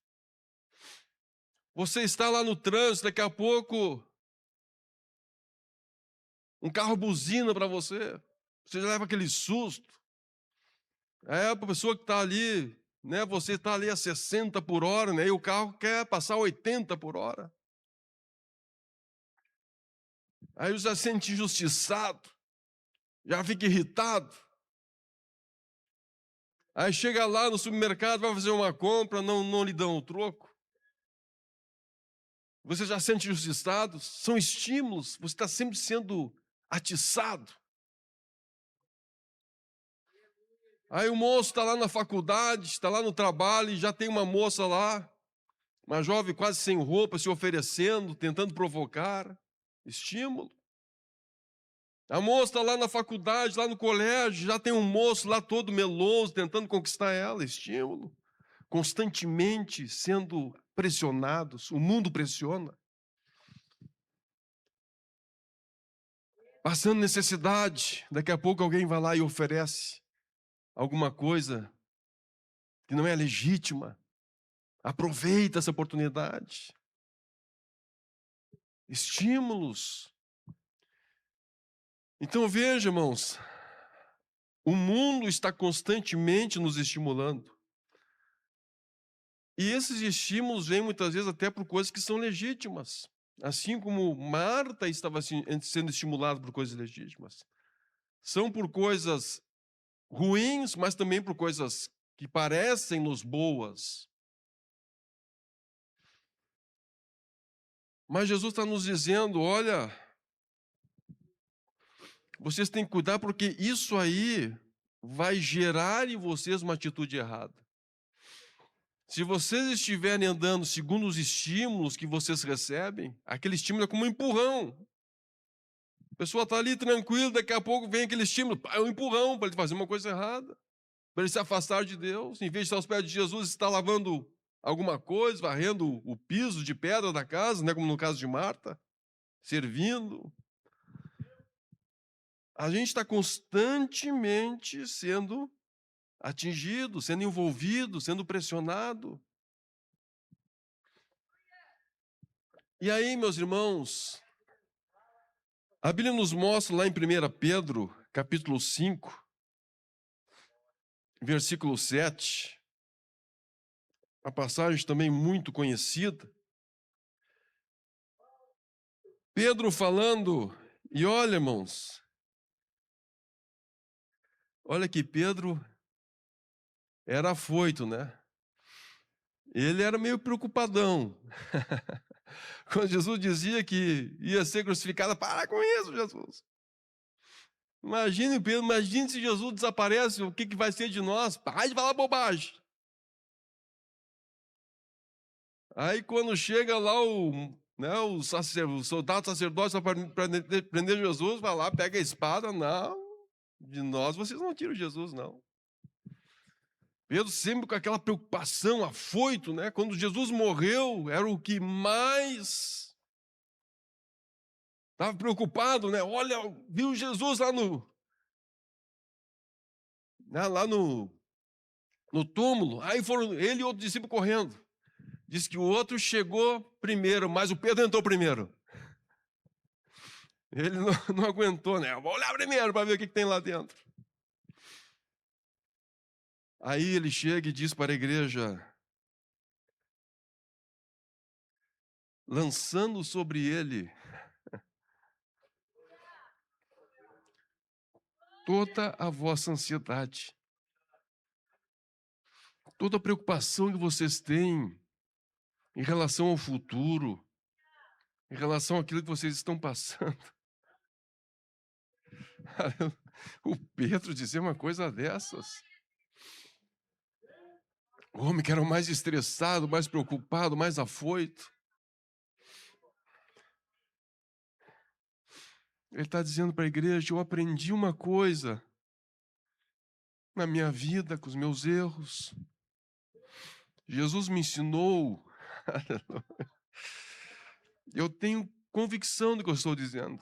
Você está lá no trânsito, daqui a pouco um carro buzina para você. Você já leva aquele susto. A pessoa que está ali, né, você está ali a 60 por hora, né, e o carro quer passar 80 por hora. Aí você já se sente injustiçado. Já fica irritado. Aí chega lá no supermercado, vai fazer uma compra, não lhe dão o troco. Você já sente injustiçado? São estímulos, você está sempre sendo atiçado. Aí o moço está lá na faculdade, está lá no trabalho, e já tem uma moça lá, uma jovem quase sem roupa, se oferecendo, tentando provocar. Estímulo. A moça está lá na faculdade, lá no colégio, já tem um moço lá todo meloso, tentando conquistar ela. Estímulo. Constantemente sendo pressionados, o mundo pressiona. Passando necessidade, daqui a pouco alguém vai lá e oferece alguma coisa que não é legítima. Aproveita essa oportunidade. Estímulos. Então veja, irmãos, o mundo está constantemente nos estimulando. E esses estímulos vêm muitas vezes até por coisas que são legítimas. Assim como Marta estava sendo estimulada por coisas legítimas. São por coisas ruins, mas também por coisas que parecem-nos boas. Mas Jesus está nos dizendo, olha, vocês têm que cuidar porque isso aí vai gerar em vocês uma atitude errada. Se vocês estiverem andando segundo os estímulos que vocês recebem, aquele estímulo é como um empurrão. A pessoa está ali tranquila, daqui a pouco vem aquele estímulo, é um empurrão para ele fazer uma coisa errada, para ele se afastar de Deus. Em vez de estar aos pés de Jesus, está lavando alguma coisa, varrendo o piso de pedra da casa, né, como no caso de Marta, servindo. A gente está constantemente sendo atingido, sendo envolvido, sendo pressionado. E aí, meus irmãos, a Bíblia nos mostra lá em 1 Pedro, capítulo 5, versículo 7, uma passagem também muito conhecida. Pedro falando, e olha, irmãos, olha que Pedro era afoito, né? Ele era meio preocupadão. Quando Jesus dizia que ia ser crucificado, para com isso, Jesus. Imagine, Pedro, imagine se Jesus desaparece, o que vai ser de nós? Para de falar bobagem. Aí quando chega lá o soldado sacerdote para prender Jesus, vai lá, pega a espada, não, de nós vocês não tiram Jesus, não. Pedro sempre com aquela preocupação, afoito, né? Quando Jesus morreu, era o que mais estava preocupado, né? Olha, viu Jesus lá no túmulo. Aí foram ele e outro discípulo correndo. Diz que o outro chegou primeiro, mas o Pedro entrou primeiro. Ele não aguentou, né? Vou olhar primeiro para ver o que tem lá dentro. Aí ele chega e diz para a igreja, lançando sobre ele toda a vossa ansiedade, toda a preocupação que vocês têm em relação ao futuro, em relação àquilo que vocês estão passando. O Pedro dizer uma coisa dessas. O homem que era o mais estressado, mais preocupado, mais afoito. Ele está dizendo para a igreja, eu aprendi uma coisa na minha vida, com os meus erros. Jesus me ensinou. Eu tenho convicção do que eu estou dizendo.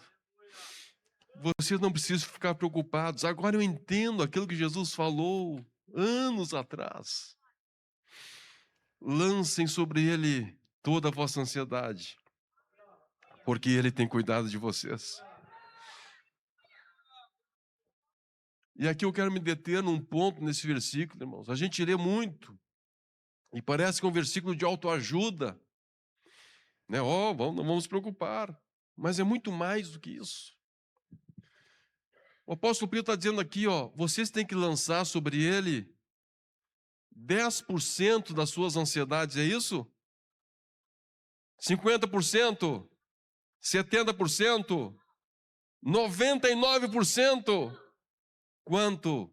Vocês não precisam ficar preocupados. Agora eu entendo aquilo que Jesus falou anos atrás. Lancem sobre ele toda a vossa ansiedade, porque ele tem cuidado de vocês. E aqui eu quero me deter num ponto nesse versículo, irmãos. A gente lê muito, e parece que é um versículo de autoajuda. Né? Não vamos nos preocupar. Mas é muito mais do que isso. O apóstolo Pedro está dizendo aqui, vocês têm que lançar sobre ele 10% das suas ansiedades, é isso? 50%? 70%? 99%? Quanto?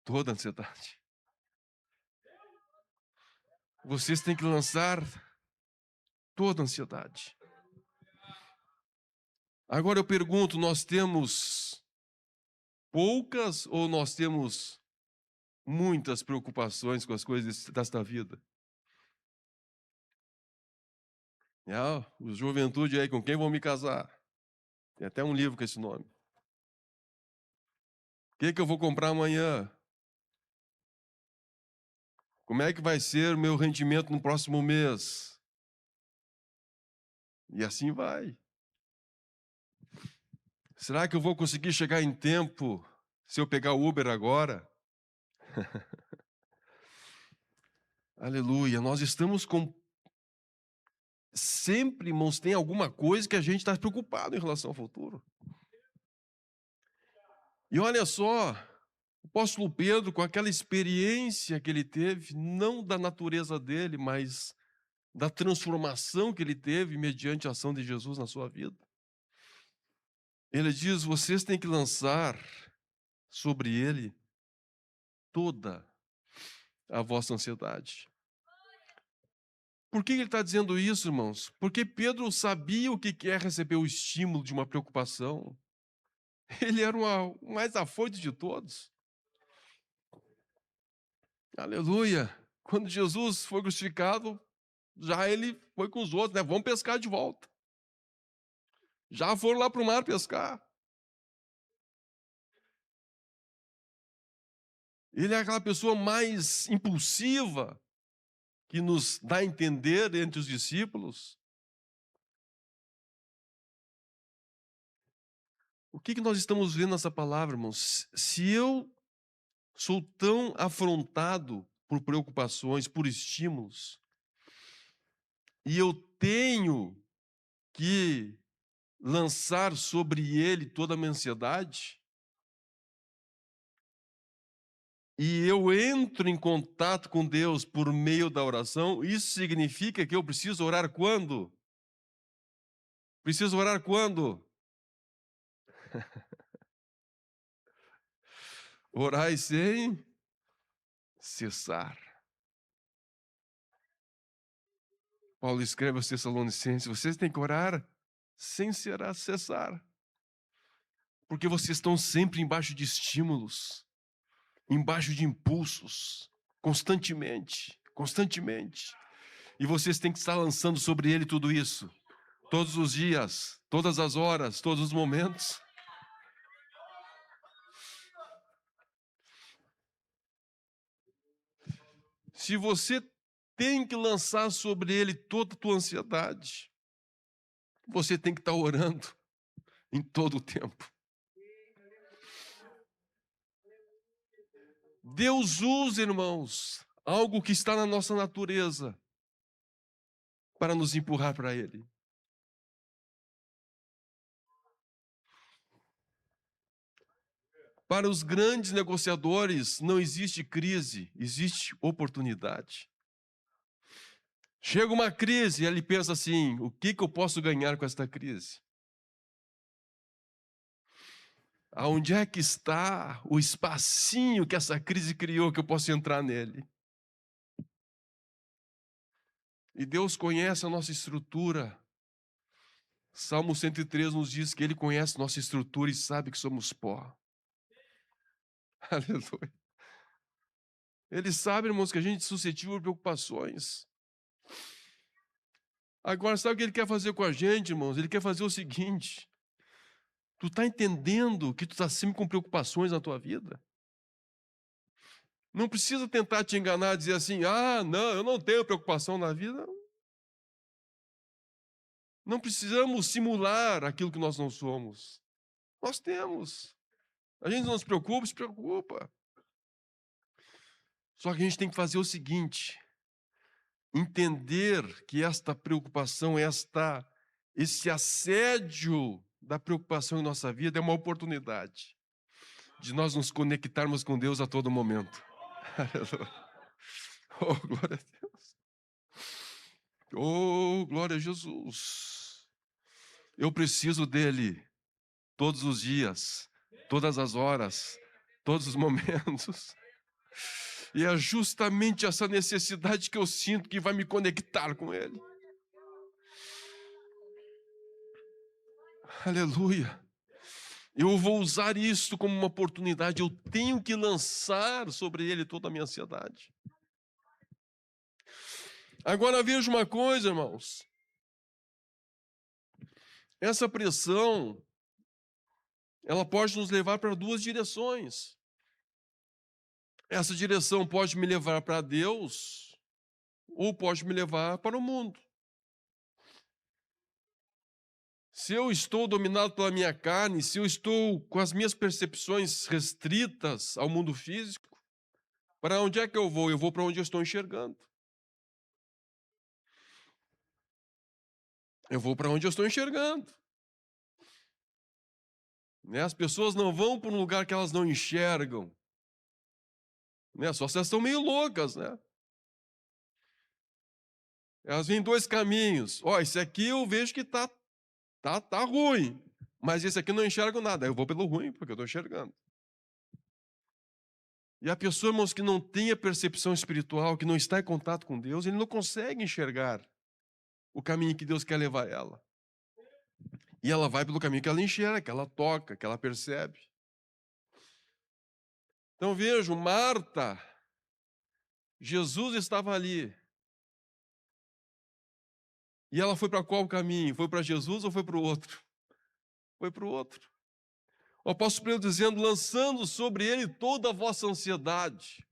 Toda ansiedade. Vocês têm que lançar toda ansiedade. Agora eu pergunto, nós temos poucas ou nós temos muitas preocupações com as coisas desta vida? O juventude aí, com quem vou me casar? Tem até um livro com esse nome. O que eu vou comprar amanhã? Como é que vai ser o meu rendimento no próximo mês? E assim vai. Será que eu vou conseguir chegar em tempo se eu pegar o Uber agora? Aleluia. Nós estamos com... Sempre, irmãos, tem alguma coisa que a gente está preocupado em relação ao futuro. E olha só, o apóstolo Pedro, com aquela experiência que ele teve, não da natureza dele, mas da transformação que ele teve mediante a ação de Jesus na sua vida. Ele diz, vocês têm que lançar sobre ele toda a vossa ansiedade. Por que ele está dizendo isso, irmãos? Porque Pedro sabia o que é receber o estímulo de uma preocupação. Ele era o mais afoito de todos. Aleluia! Quando Jesus foi crucificado, já ele foi com os outros, né? Vamos pescar de volta. Já foram lá para o mar pescar. Ele é aquela pessoa mais impulsiva que nos dá a entender entre os discípulos. O que nós estamos vendo nessa palavra, irmãos? Se eu sou tão afrontado por preocupações, por estímulos, e eu tenho que lançar sobre ele toda a minha ansiedade, e eu entro em contato com Deus por meio da oração, isso significa que eu preciso orar quando? Preciso orar quando? Orai sem cessar. Paulo escreve aos Tessalonicenses, vocês têm que orar sem cessar. Porque vocês estão sempre embaixo de estímulos, embaixo de impulsos, constantemente. E vocês têm que estar lançando sobre ele tudo isso, todos os dias, todas as horas, todos os momentos. Se você tem que lançar sobre ele toda a tua ansiedade, você tem que estar orando em todo o tempo. Deus usa, irmãos, algo que está na nossa natureza para nos empurrar para ele. Para os grandes negociadores não existe crise, existe oportunidade. Chega uma crise e ele pensa assim, o que eu posso ganhar com esta crise? Aonde é que está o espacinho que essa crise criou que eu posso entrar nele? E Deus conhece a nossa estrutura. Salmo 103 nos diz que Ele conhece nossa estrutura e sabe que somos pó. Aleluia. Ele sabe, irmãos, que a gente é suscetível a preocupações. Agora, sabe o que Ele quer fazer com a gente, irmãos? Ele quer fazer o seguinte. Tu está entendendo que tu está sempre com preocupações na tua vida? Não precisa tentar te enganar, dizer assim, não, eu não tenho preocupação na vida. Não precisamos simular aquilo que nós não somos. Nós temos. A gente não se preocupa. Só que a gente tem que fazer o seguinte, entender que esta preocupação, esse assédio da preocupação em nossa vida é uma oportunidade de nós nos conectarmos com Deus a todo momento. Oh, glória a Deus. Oh, glória a Jesus. Eu preciso dele todos os dias, todas as horas, todos os momentos. E é justamente essa necessidade que eu sinto que vai me conectar com ele. Aleluia. Eu vou usar isso como uma oportunidade. Eu tenho que lançar sobre ele toda a minha ansiedade. Agora veja uma coisa, irmãos. Essa pressão, ela pode nos levar para duas direções. Essa direção pode me levar para Deus ou pode me levar para o mundo. Se eu estou dominado pela minha carne, se eu estou com as minhas percepções restritas ao mundo físico, para onde é que eu vou? Eu vou para onde eu estou enxergando. Eu vou para onde eu estou enxergando. As pessoas não vão para um lugar que elas não enxergam. Só se elas estão meio loucas, né? Elas vêm dois caminhos. Esse aqui eu vejo que tá ruim, mas esse aqui eu não enxergo nada. Eu vou pelo ruim, porque eu estou enxergando. E a pessoa, irmãos, que não tem a percepção espiritual, que não está em contato com Deus, ele não consegue enxergar o caminho que Deus quer levar ela. E ela vai pelo caminho que ela enxerga, que ela toca, que ela percebe. Então vejo, Marta, Jesus estava ali. E ela foi para qual caminho? Foi para Jesus ou foi para o outro? Foi para o outro. O apóstolo Pedro dizendo, lançando sobre ele toda a vossa ansiedade.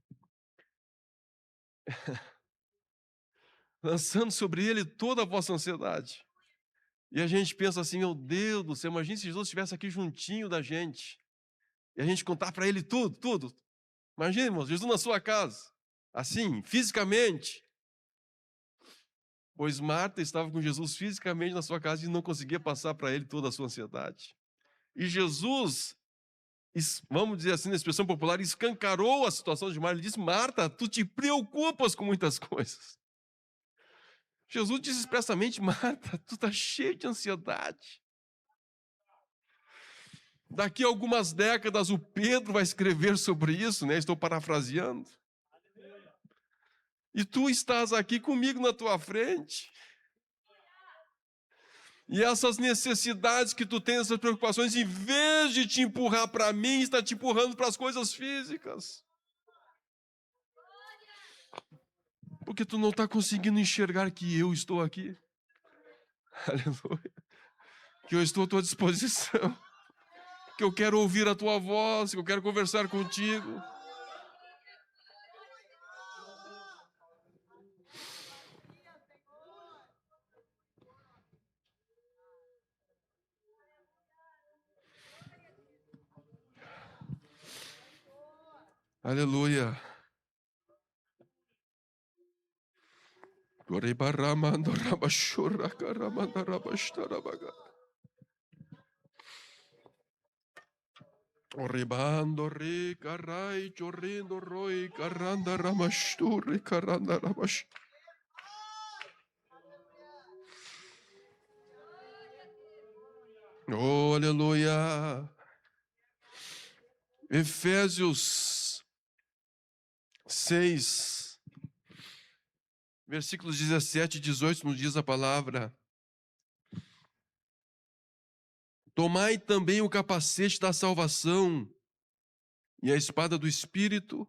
Lançando sobre ele toda a vossa ansiedade. E a gente pensa assim, meu Deus do céu, imagina se Jesus estivesse aqui juntinho da gente. E a gente contar para ele tudo. Imagina, irmãos, Jesus na sua casa. Assim, fisicamente. Pois Marta estava com Jesus fisicamente na sua casa e não conseguia passar para ele toda a sua ansiedade. E Jesus, vamos dizer assim, na expressão popular, escancarou a situação de Marta. Ele disse, Marta, tu te preocupas com muitas coisas. Jesus disse expressamente, Marta, tu está cheio de ansiedade. Daqui a algumas décadas o Pedro vai escrever sobre isso, né? Estou parafraseando. E tu estás aqui comigo na tua frente. E essas necessidades que tu tens, essas preocupações, em vez de te empurrar para mim, está te empurrando para as coisas físicas. Porque tu não está conseguindo enxergar que eu estou aqui. Aleluia. Que eu estou à tua disposição. Que eu quero ouvir a tua voz, que eu quero conversar contigo. Aleluia. Oribando ri carai chorrindo roi caranda ramasturi caranda ramash. Oh, aleluia. Efésios 6, versículos 17 e 18, nos diz a palavra: tomai também o capacete da salvação e a espada do Espírito,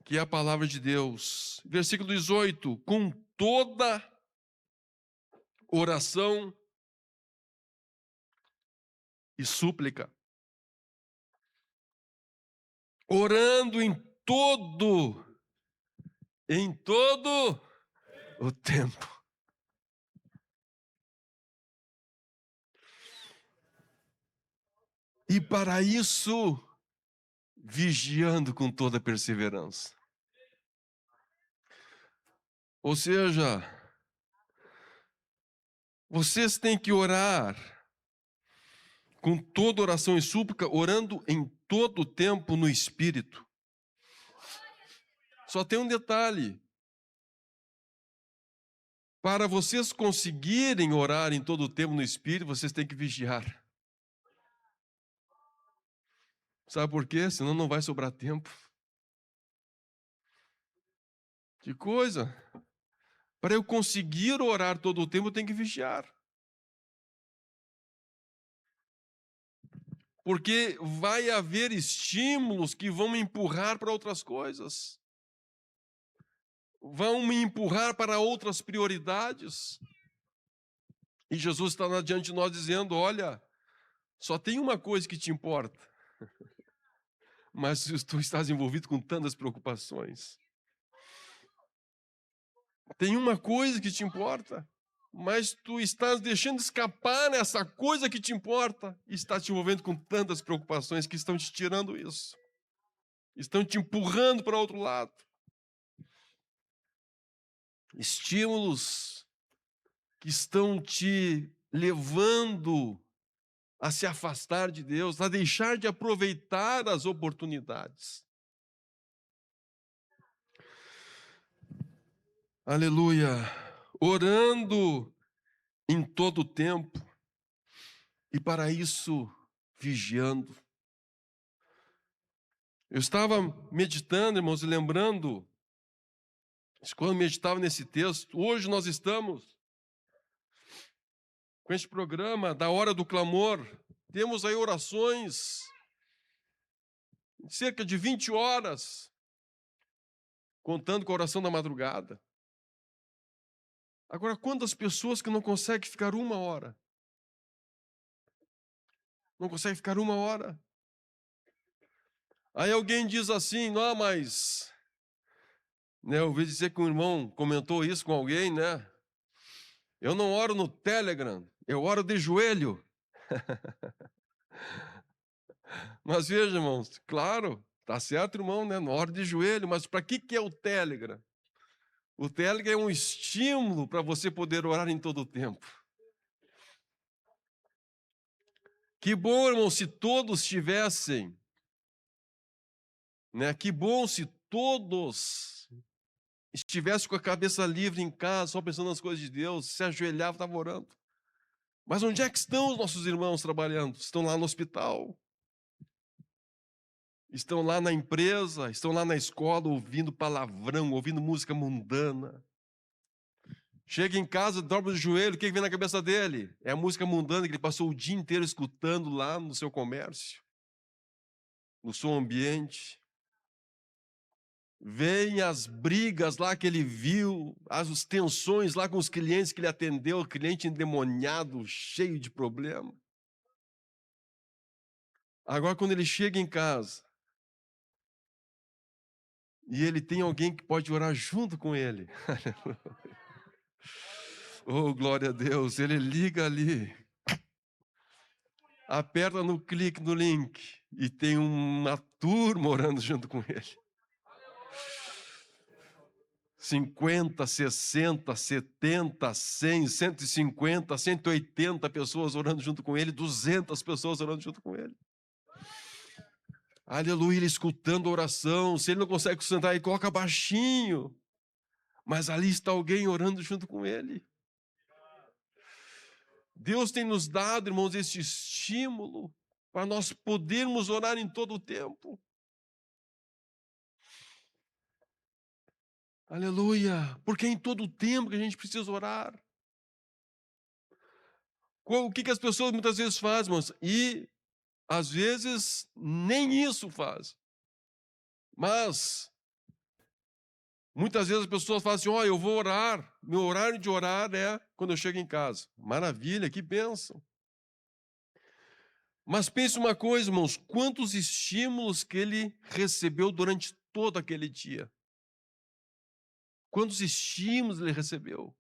que é a palavra de Deus. Versículo 18, com toda oração e súplica, orando em todo o tempo. E para isso, vigiando com toda perseverança. Ou seja, vocês têm que orar com toda oração e súplica, orando em todo o tempo no Espírito. Só tem um detalhe. Para vocês conseguirem orar em todo o tempo no Espírito, vocês têm que vigiar. Sabe por quê? Senão não vai sobrar tempo. Que coisa! Para eu conseguir orar todo o tempo, eu tenho que vigiar. Porque vai haver estímulos que vão me empurrar para outras coisas. Vão me empurrar para outras prioridades. E Jesus está lá diante de nós dizendo, olha, só tem uma coisa que te importa. Mas tu estás envolvido com tantas preocupações. Tem uma coisa que te importa, mas tu estás deixando escapar essa coisa que te importa e está te envolvendo com tantas preocupações que estão te tirando isso. Estão te empurrando para outro lado. Estímulos que estão te levando a se afastar de Deus, a deixar de aproveitar as oportunidades. Aleluia! Orando em todo o tempo e para isso vigiando. Eu estava meditando, irmãos, e lembrando, quando meditava nesse texto, hoje nós estamos com este programa da Hora do Clamor, temos aí orações, cerca de 20 horas, contando com a oração da madrugada. Agora, quantas pessoas que não conseguem ficar 1 hora? Não conseguem ficar 1 hora. Aí alguém diz assim, não, mas... eu ouvi dizer que um irmão comentou isso com alguém, né? Eu não oro no Telegram, eu oro de joelho. Mas veja, irmãos, claro, tá certo, irmão, né? Não oro de joelho, mas para que é o Telegram? O Telegram é um estímulo para você poder orar em todo o tempo. Que bom, irmão, se todos tivessem, né? Que bom se todos estivessem com a cabeça livre em casa, só pensando nas coisas de Deus, se ajoelhava, estava orando. Mas onde é que estão os nossos irmãos trabalhando? Estão lá no hospital, estão lá na empresa, estão lá na escola ouvindo palavrão, ouvindo música mundana. Chega em casa, dobra o joelho, o que vem na cabeça dele? É a música mundana que ele passou o dia inteiro escutando lá no seu comércio, no seu ambiente. Vem as brigas lá que ele viu, as tensões lá com os clientes que ele atendeu, o cliente endemoniado, cheio de problema. Agora, quando ele chega em casa, e ele tem alguém que pode orar junto com ele. Oh, glória a Deus, ele liga ali, aperta no clique no link, e tem uma turma orando junto com ele. 50, 60, 70, 100, 150, 180 pessoas orando junto com ele, 200 pessoas orando junto com ele. Aleluia, ele escutando a oração. Se ele não consegue sustentar, ele coloca baixinho. Mas ali está alguém orando junto com ele. Deus tem nos dado, irmãos, esse estímulo para nós podermos orar em todo o tempo. Aleluia, porque é em todo o tempo que a gente precisa orar. O que as pessoas muitas vezes fazem, irmãos? E, às vezes, nem isso fazem. Mas, muitas vezes as pessoas falam assim, eu vou orar, meu horário de orar é quando eu chego em casa. Maravilha, que bênção. Mas pense uma coisa, irmãos, quantos estímulos que ele recebeu durante todo aquele dia. Quantos estímulos ele recebeu,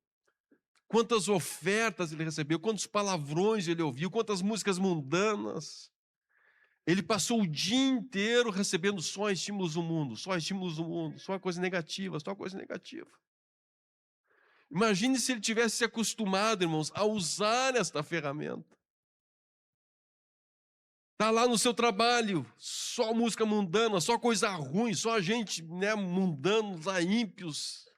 quantas ofertas ele recebeu, quantos palavrões ele ouviu, quantas músicas mundanas. Ele passou o dia inteiro recebendo só estímulos do mundo, só coisa negativa, só coisa negativa. Imagine se ele tivesse se acostumado, irmãos, a usar esta ferramenta. Está lá no seu trabalho, só música mundana, só coisa ruim, só gente, né, mundanos lá, ímpios,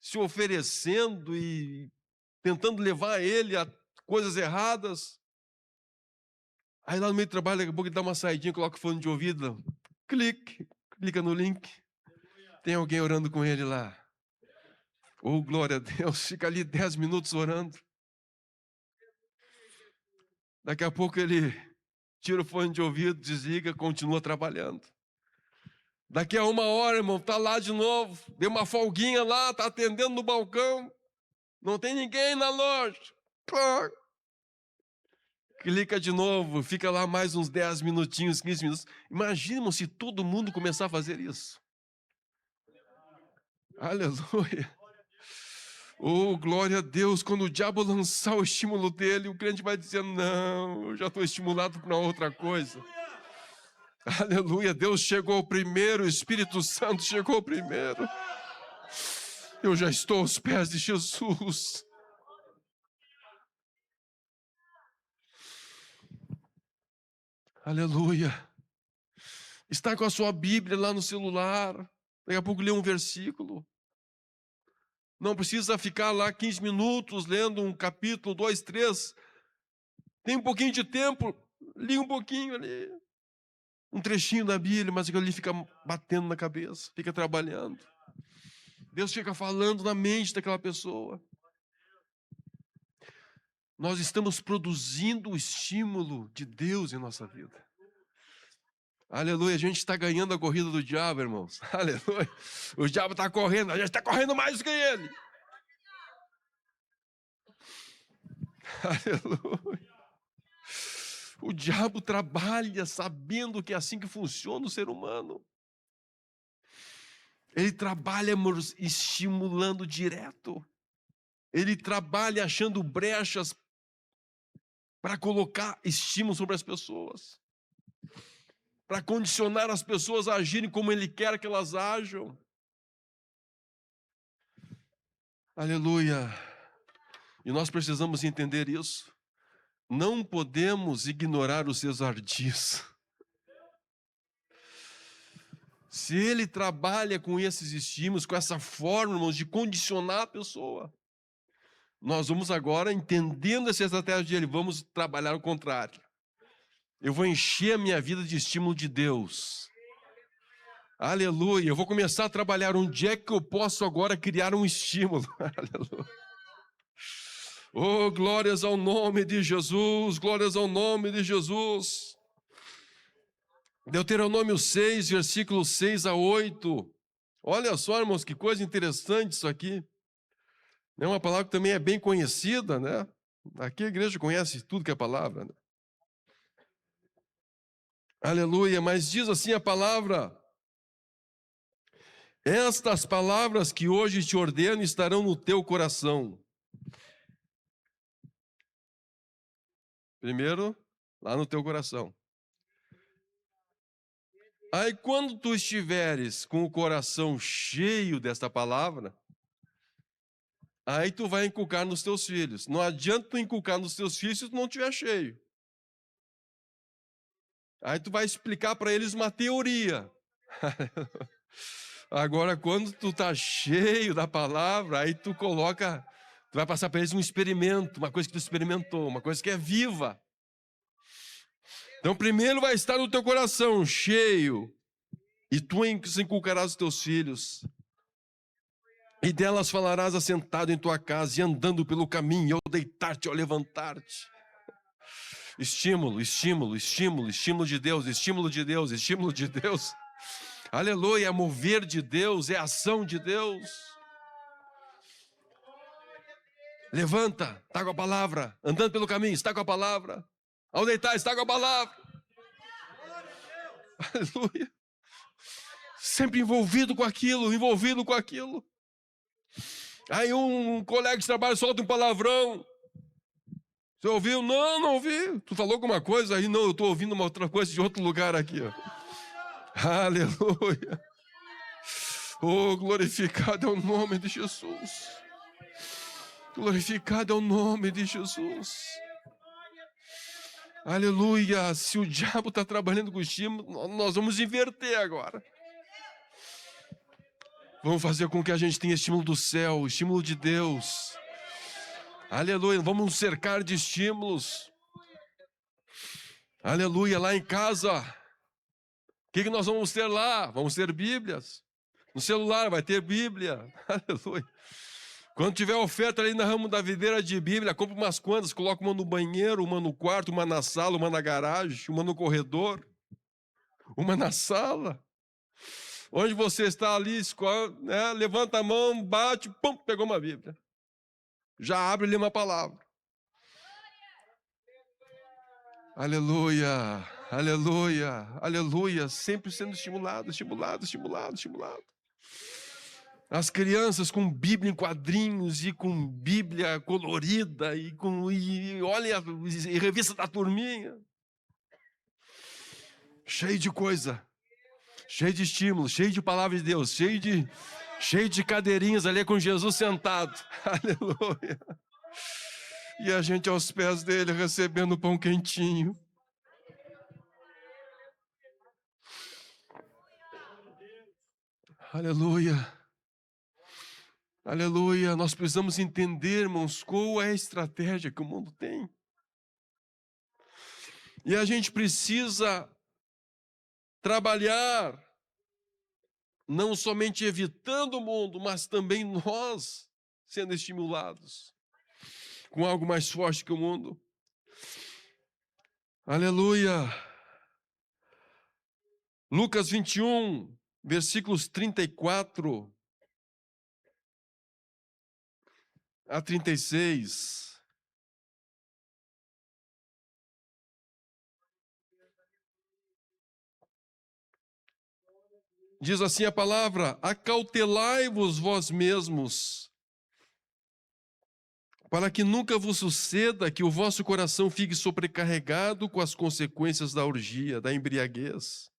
se oferecendo e tentando levar ele a coisas erradas. Aí lá no meio do trabalho, daqui a pouco ele dá uma saidinha, coloca o fone de ouvido, clica no link, tem alguém orando com ele lá. Oh, glória a Deus, fica ali 10 minutos orando. Daqui a pouco ele tira o fone de ouvido, desliga, continua trabalhando. Daqui a 1 hora, irmão, está lá de novo, deu uma folguinha lá, está atendendo no balcão, não tem ninguém na loja. Clica de novo, fica lá mais uns 10 minutinhos, 15 minutos. Imagina se todo mundo começar a fazer isso. Aleluia. Oh, glória a Deus, quando o diabo lançar o estímulo dele, o crente vai dizendo, não, eu já estou estimulado para outra coisa. Aleluia, Deus chegou primeiro, o Espírito Santo chegou primeiro. Eu já estou aos pés de Jesus. Aleluia. Está com a sua Bíblia lá no celular, daqui a pouco lê um versículo. Não precisa ficar lá 15 minutos lendo um capítulo, 2, 3. Tem um pouquinho de tempo, li um pouquinho ali. Um trechinho da Bíblia, mas aquilo ali fica batendo na cabeça, fica trabalhando. Deus fica falando na mente daquela pessoa. Nós estamos produzindo o estímulo de Deus em nossa vida. Aleluia, a gente está ganhando a corrida do diabo, irmãos. Aleluia. O diabo está correndo, a gente está correndo mais do que ele. Aleluia. O diabo trabalha sabendo que é assim que funciona o ser humano. Ele trabalha estimulando direto. Ele trabalha achando brechas para colocar estímulo sobre as pessoas. Para condicionar as pessoas a agirem como ele quer que elas ajam. Aleluia. E nós precisamos entender isso. Não podemos ignorar os seus ardis. Se ele trabalha com esses estímulos, com essa forma, irmãos, de condicionar a pessoa, nós vamos agora, entendendo essa estratégia dele, vamos trabalhar o contrário. Eu vou encher a minha vida de estímulo de Deus. Aleluia. Eu vou começar a trabalhar onde é que eu posso agora criar um estímulo. Aleluia. Oh, glórias ao nome de Jesus, glórias ao nome de Jesus. Deuteronômio 6, versículos 6 a 8. Olha só, irmãos, que coisa interessante isso aqui. É uma palavra que também é bem conhecida, né? Aqui a igreja conhece tudo que é palavra, né? Aleluia, mas diz assim a palavra: estas palavras que hoje te ordeno estarão no teu coração. Primeiro, lá no teu coração. Aí quando tu estiveres com o coração cheio desta palavra, aí tu vai inculcar nos teus filhos. Não adianta tu inculcar nos teus filhos se tu não estiver cheio. Aí tu vai explicar para eles uma teoria. Agora, quando tu tá cheio da palavra, aí tu vai passar para eles um experimento, uma coisa que tu experimentou, uma coisa que é viva. Então, primeiro vai estar no teu coração cheio, e tu inculcarás os teus filhos. E delas falarás assentado em tua casa e andando pelo caminho, ao deitar-te, ao levantar-te. Estímulo, estímulo, estímulo, estímulo de Deus, estímulo de Deus, estímulo de Deus. Aleluia, é mover de Deus, é ação de Deus. Levanta, está com a palavra. Andando pelo caminho, está com a palavra. Ao deitar, está com a palavra. Aleluia. Sempre envolvido com aquilo, envolvido com aquilo. Aí um colega de trabalho solta um palavrão. Você ouviu? Não, não ouvi. Tu falou alguma coisa aí? Não, eu estou ouvindo uma outra coisa de outro lugar aqui. Ó. Aleluia. Oh, glorificado é o nome de Jesus. Glorificado é o nome de Jesus. Aleluia! Se o diabo está trabalhando com estímulo, nós vamos inverter agora. Vamos fazer com que a gente tenha estímulo do céu, estímulo de Deus. Aleluia! Vamos nos cercar de estímulos. Aleluia! Lá em casa, o que nós vamos ter lá? Vamos ter Bíblias. No celular vai ter Bíblia. Aleluia! Quando tiver oferta ali na ramo da videira de Bíblia, compra umas quantas, coloca uma no banheiro, uma no quarto, uma na sala, uma na garagem, uma no corredor, uma na sala. Onde você está ali, né, levanta a mão, bate, pum, pegou uma Bíblia. Já abre ali uma palavra. Aleluia, aleluia, aleluia. Sempre sendo estimulado, estimulado, estimulado, estimulado. As crianças com Bíblia em quadrinhos e com Bíblia colorida e olha a revista da turminha. Cheio de coisa, cheio de estímulo, cheio de palavra de Deus, cheio de cadeirinhas ali com Jesus sentado. Aleluia. E a gente aos pés dele recebendo o pão quentinho. Aleluia. Aleluia, nós precisamos entender, irmãos, qual é a estratégia que o mundo tem. E a gente precisa trabalhar, não somente evitando o mundo, mas também nós sendo estimulados com algo mais forte que o mundo. Aleluia. Lucas 21, versículos 34 a 36. Diz assim a palavra: acautelai-vos vós mesmos, para que nunca vos suceda que o vosso coração fique sobrecarregado com as consequências da orgia, da embriaguez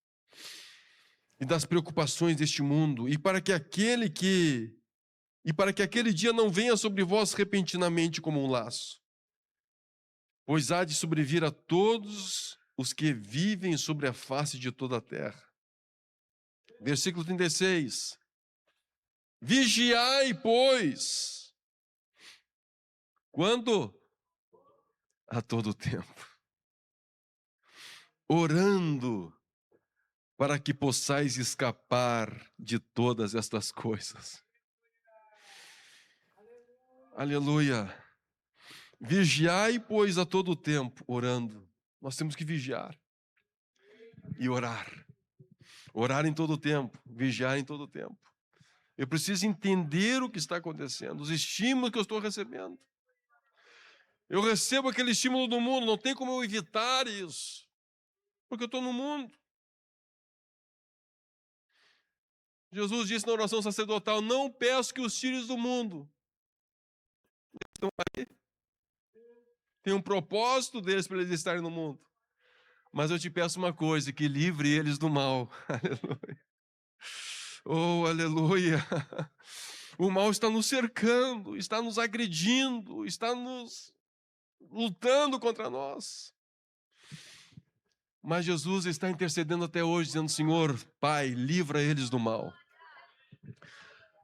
e das preocupações deste mundo, e para que aquele dia não venha sobre vós repentinamente como um laço, pois há de sobrevir a todos os que vivem sobre a face de toda a terra. Versículo 36. Vigiai, pois. Quando? A todo tempo. Orando, para que possais escapar de todas estas coisas. Aleluia. Vigiai, pois, a todo tempo, orando. Nós temos que vigiar e orar. Orar em todo tempo, vigiar em todo tempo. Eu preciso entender o que está acontecendo, os estímulos que eu estou recebendo. Eu recebo aquele estímulo do mundo, não tem como eu evitar isso, porque eu estou no mundo. Jesus disse na oração sacerdotal: não peço que os tires do mundo. Estão aí. Tem um propósito deles para eles estarem no mundo. Mas eu te peço uma coisa, que livre eles do mal. Aleluia. Oh, aleluia. O mal está nos cercando, está nos agredindo, está nos lutando contra nós. Mas Jesus está intercedendo até hoje, dizendo: Senhor, Pai, livra eles do mal.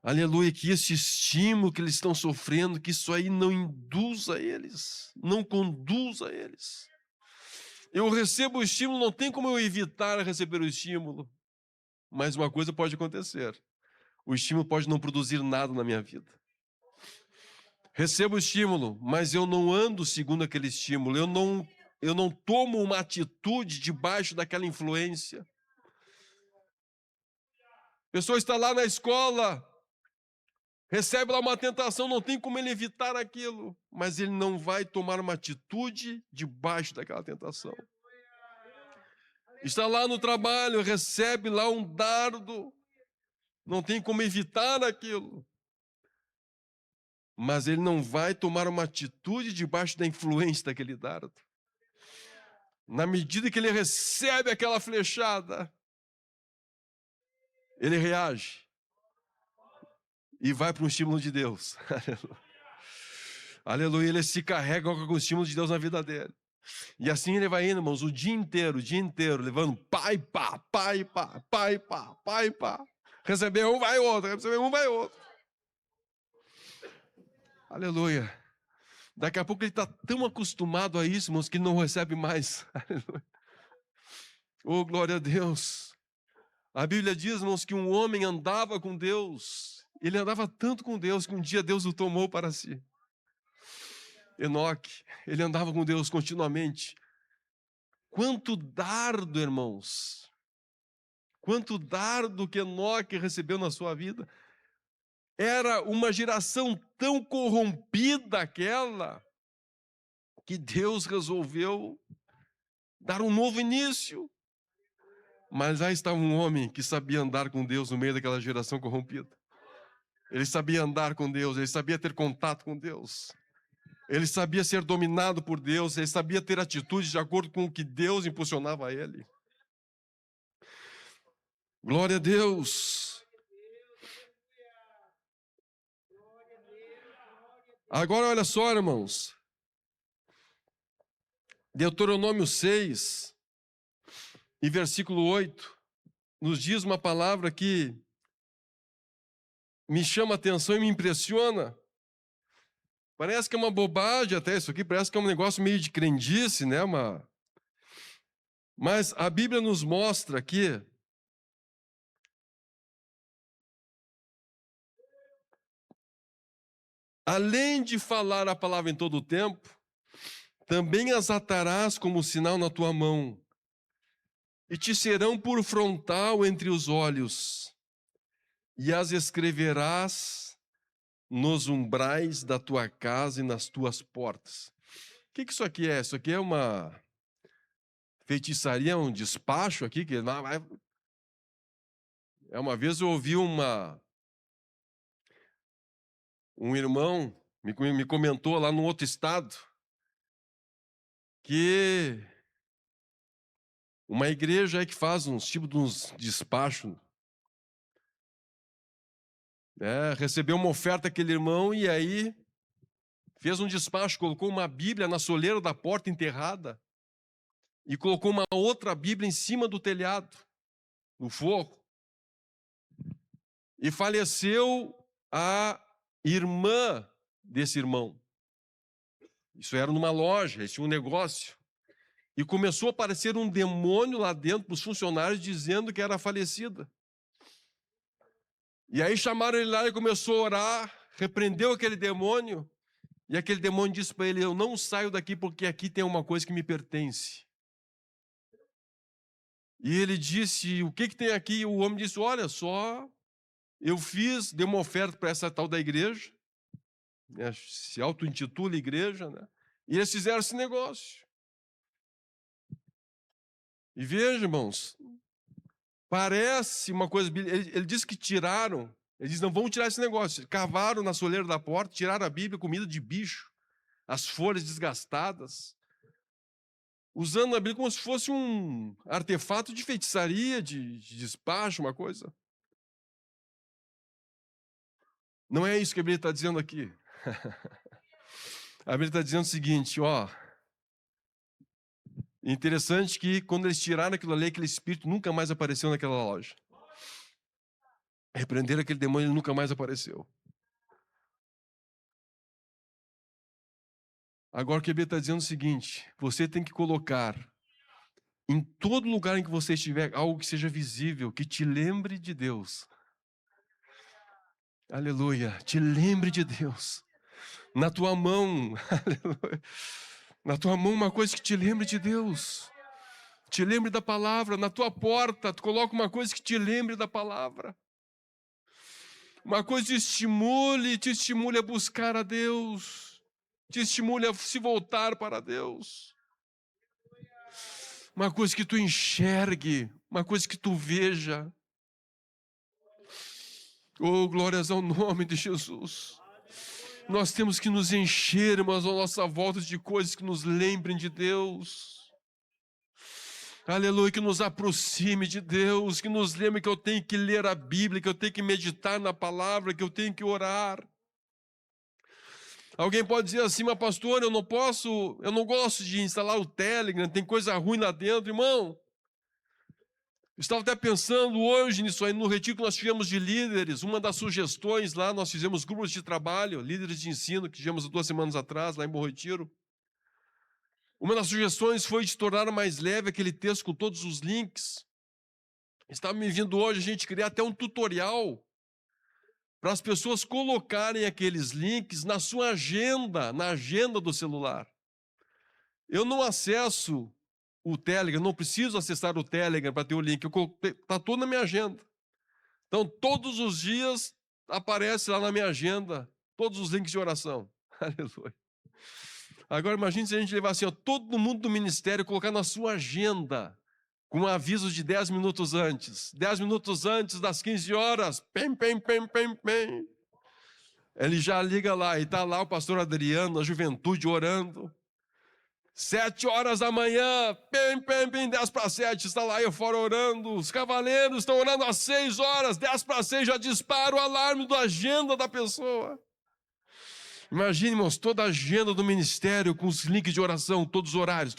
Aleluia, que esse estímulo que eles estão sofrendo, que isso aí não induza eles, não conduza eles. Eu recebo o estímulo, não tem como eu evitar receber o estímulo. Mas uma coisa pode acontecer. O estímulo pode não produzir nada na minha vida. Recebo o estímulo, mas eu não ando segundo aquele estímulo. Eu não tomo uma atitude debaixo daquela influência. A pessoa está lá na escola, recebe lá uma tentação, não tem como ele evitar aquilo, mas ele não vai tomar uma atitude debaixo daquela tentação. Está lá no trabalho, recebe lá um dardo, não tem como evitar aquilo, mas ele não vai tomar uma atitude debaixo da influência daquele dardo. Na medida que ele recebe aquela flechada, ele reage e vai para um estímulo de Deus. Aleluia, ele se carrega com o estímulo de Deus na vida dele. E assim ele vai indo, irmãos, o dia inteiro, levando pai, pá, pai, pá, pai, pá, pai, pá. Receber um, vai outro, receber um, vai outro. Aleluia. Daqui a pouco ele está tão acostumado a isso, irmãos, que não recebe mais. Aleluia. Oh, glória a Deus. A Bíblia diz, irmãos, que um homem andava com Deus. Ele andava tanto com Deus que um dia Deus o tomou para si. Enoque, ele andava com Deus continuamente. Quanto dardo, irmãos. Quanto dardo que Enoque recebeu na sua vida. Era uma geração tão corrompida aquela, que Deus resolveu dar um novo início. Mas lá estava um homem que sabia andar com Deus no meio daquela geração corrompida. Ele sabia andar com Deus, ele sabia ter contato com Deus. Ele sabia ser dominado por Deus, ele sabia ter atitudes de acordo com o que Deus impulsionava a ele. Glória a Deus. Agora olha só, irmãos. Deuteronômio 6, e versículo 8, nos diz uma palavra que me chama a atenção e me impressiona. Parece que é uma bobagem até isso aqui, parece que é um negócio meio de crendice, né? Mas a Bíblia nos mostra que além de falar a palavra em todo o tempo, também as atarás como sinal na tua mão, e te serão por frontal entre os olhos, e as escreverás nos umbrais da tua casa e nas tuas portas. O que isso aqui é? Isso aqui é uma feitiçaria, um despacho aqui? Uma vez eu ouvi um irmão me comentou lá no outro estado que uma igreja aí que faz uns tipos de uns despachos, recebeu uma oferta aquele irmão e aí fez um despacho, colocou uma Bíblia na soleira da porta enterrada e colocou uma outra Bíblia em cima do telhado, no forro. E faleceu a irmã desse irmão. Isso era numa loja, eles tinham um negócio. E começou a aparecer um demônio lá dentro para os funcionários dizendo que era falecida. E aí chamaram ele lá e começou a orar, repreendeu aquele demônio. E aquele demônio disse para ele: eu não saio daqui porque aqui tem uma coisa que me pertence. E ele disse: o que tem aqui? E o homem disse: olha só, eu dei uma oferta para essa tal da igreja, se auto-intitula igreja, né? E eles fizeram esse negócio. E veja, irmãos, parece uma coisa. Ele disse que tiraram, ele disse: não, vamos tirar esse negócio. Cavaram na soleira da porta, tiraram a Bíblia, comida de bicho, as folhas desgastadas, usando a Bíblia como se fosse um artefato de feitiçaria, de despacho, uma coisa. Não é isso que a Bíblia está dizendo aqui. A Bíblia está dizendo o seguinte, ó. Interessante que quando eles tiraram aquilo ali, aquele espírito nunca mais apareceu naquela loja. Repreenderam aquele demônio, ele nunca mais apareceu. Agora o que a Bíblia está dizendo é o seguinte: você tem que colocar em todo lugar em que você estiver algo que seja visível, que te lembre de Deus. Aleluia, te lembre de Deus. Na tua mão, aleluia. Na tua mão uma coisa que te lembre de Deus. Te lembre da palavra. Na tua porta, tu coloca uma coisa que te lembre da palavra. Uma coisa que te estimule a buscar a Deus. Te estimule a se voltar para Deus. Uma coisa que tu enxergue, uma coisa que tu veja. Oh, glórias ao nome de Jesus. Nós temos que nos encher, irmãos, à nossa volta de coisas que nos lembrem de Deus. Aleluia, que nos aproxime de Deus, que nos lembre que eu tenho que ler a Bíblia, que eu tenho que meditar na palavra, que eu tenho que orar. Alguém pode dizer assim, mas pastor, eu não gosto de instalar o Telegram, tem coisa ruim lá dentro. Irmão, eu estava até pensando hoje nisso aí, no retiro que nós tivemos de líderes, uma das sugestões lá, nós fizemos grupos de trabalho, líderes de ensino, que tivemos 2 semanas atrás, lá em Bom Retiro. Uma das sugestões foi de tornar mais leve aquele texto com todos os links. Estava me vindo hoje a gente criar até um tutorial para as pessoas colocarem aqueles links na sua agenda, na agenda do celular. Eu não acesso o Telegram, não preciso acessar o Telegram para ter o link, está todo na minha agenda. Então, todos os dias aparece lá na minha agenda todos os links de oração. Aleluia. Agora, imagine se a gente levar assim, ó, todo mundo do ministério colocar na sua agenda, com um aviso de 10 minutos antes. 10 minutos antes das 15 horas. Pem. Ele já liga lá, e está lá o pastor Adriano, a juventude orando. 7 horas da manhã, 10 para 7, está lá eu fora orando. Os cavaleiros estão orando às 6 horas, 10 para 6, já dispara o alarme da agenda da pessoa. Imagine, irmãos, toda a agenda do ministério com os links de oração, todos os horários.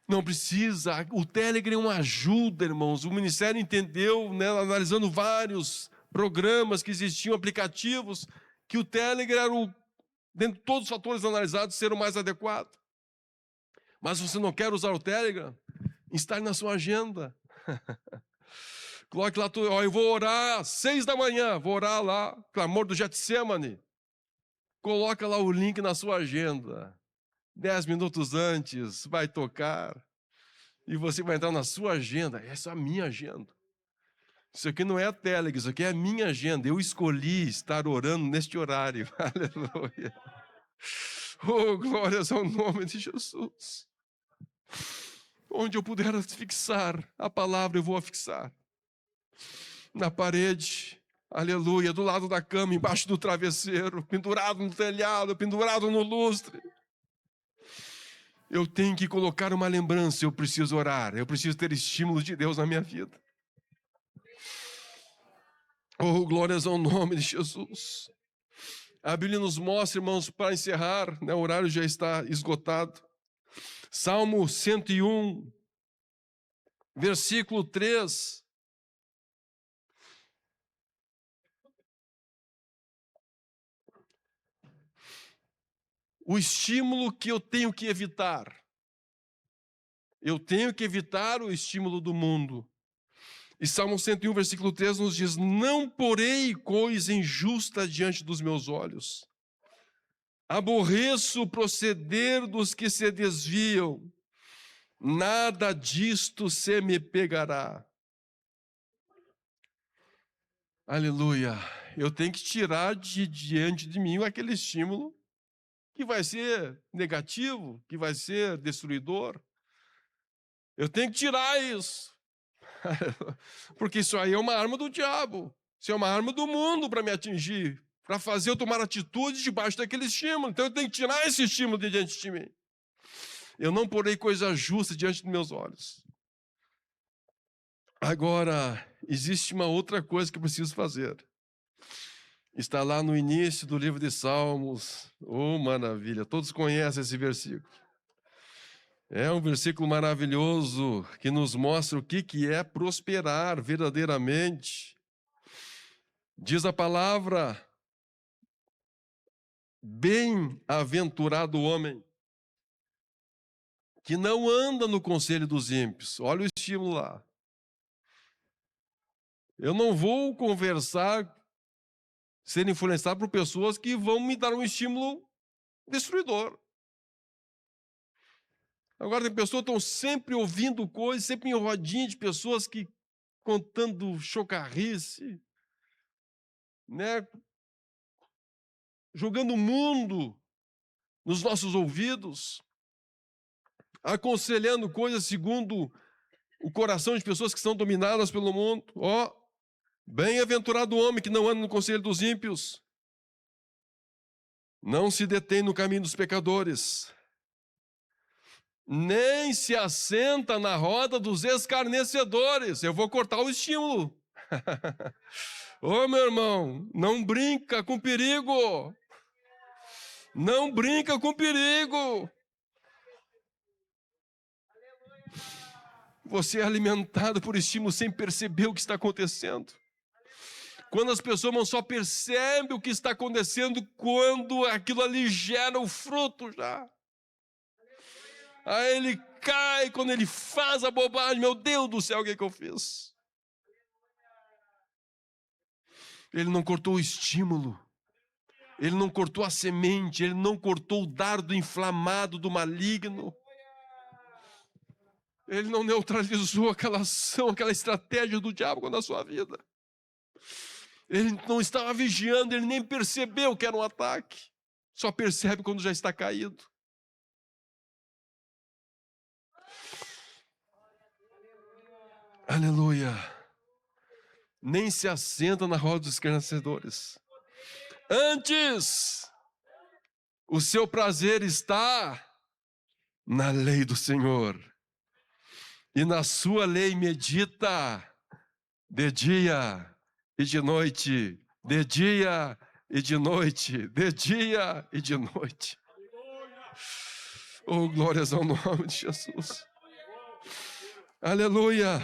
Não precisa, o Telegram é uma ajuda, irmãos. O ministério entendeu, né, analisando vários programas que existiam, aplicativos, que o Telegram era dentro de todos os fatores analisados, ser o mais adequado. Mas se você não quer usar o Telegram, instale na sua agenda. Coloque lá, eu vou orar às 6 da manhã, vou orar lá, clamor do Getsemane. Coloca lá o link na sua agenda. 10 minutos antes, vai tocar. E você vai entrar na sua agenda. Essa é a minha agenda. Isso aqui não é a Telegram, isso aqui é a minha agenda. Eu escolhi estar orando neste horário. Aleluia. Oh, glórias ao nome de Jesus. Onde eu puder fixar a palavra, eu vou fixar. Na parede, aleluia, do lado da cama, embaixo do travesseiro, pendurado no telhado, pendurado no lustre. Eu tenho que colocar uma lembrança, eu preciso orar, eu preciso ter estímulo de Deus na minha vida. Oh, glórias ao nome de Jesus. A Bíblia nos mostra, irmãos, para encerrar, né, o horário já está esgotado. Salmo 101, versículo 3. O estímulo que eu tenho que evitar. Eu tenho que evitar o estímulo do mundo. E Salmo 101, versículo 3 nos diz: não porei coisa injusta diante dos meus olhos. Aborreço o proceder dos que se desviam. Nada disto se me pegará. Aleluia. Eu tenho que tirar de diante de mim aquele estímulo que vai ser negativo, que vai ser destruidor. Eu tenho que tirar isso. Porque isso aí é uma arma do diabo. Isso é uma arma do mundo para me atingir, para fazer eu tomar atitude debaixo daquele estímulo. Então eu tenho que tirar esse estímulo de diante de mim. Eu não porei coisa justa diante dos meus olhos. Agora, existe uma outra coisa que eu preciso fazer. Está lá no início do livro de Salmos. Oh, maravilha! Todos conhecem esse versículo. É um versículo maravilhoso que nos mostra o que é prosperar verdadeiramente. Diz a palavra: bem-aventurado o homem que não anda no conselho dos ímpios. Olha o estímulo lá. Eu não vou conversar, ser influenciado por pessoas que vão me dar um estímulo destruidor. Agora tem pessoas que estão sempre ouvindo coisas, sempre em rodinha de pessoas que contando chocarrice, né? Jogando o mundo nos nossos ouvidos, aconselhando coisas segundo o coração de pessoas que são dominadas pelo mundo. Ó, bem-aventurado o homem que não anda no conselho dos ímpios, não se detém no caminho dos pecadores, nem se assenta na roda dos escarnecedores. Eu vou cortar o estímulo. Ô, meu irmão, não brinca com perigo. Não brinca com perigo. Você é alimentado por estímulo sem perceber o que está acontecendo. Quando as pessoas só percebem o que está acontecendo quando aquilo ali gera o fruto já. Aí ele cai quando ele faz a bobagem. Meu Deus do céu, o que eu fiz? Ele não cortou o estímulo. Ele não cortou a semente. Ele não cortou o dardo inflamado do maligno. Ele não neutralizou aquela ação, aquela estratégia do diabo na sua vida. Ele não estava vigiando, ele nem percebeu que era um ataque. Só percebe quando já está caído. Aleluia. Nem se assenta na roda dos escarnecedores. Antes, o seu prazer está na lei do Senhor. E na sua lei medita de dia e de noite, de dia e de noite, de dia e de noite. Oh, glórias ao nome de Jesus. Aleluia.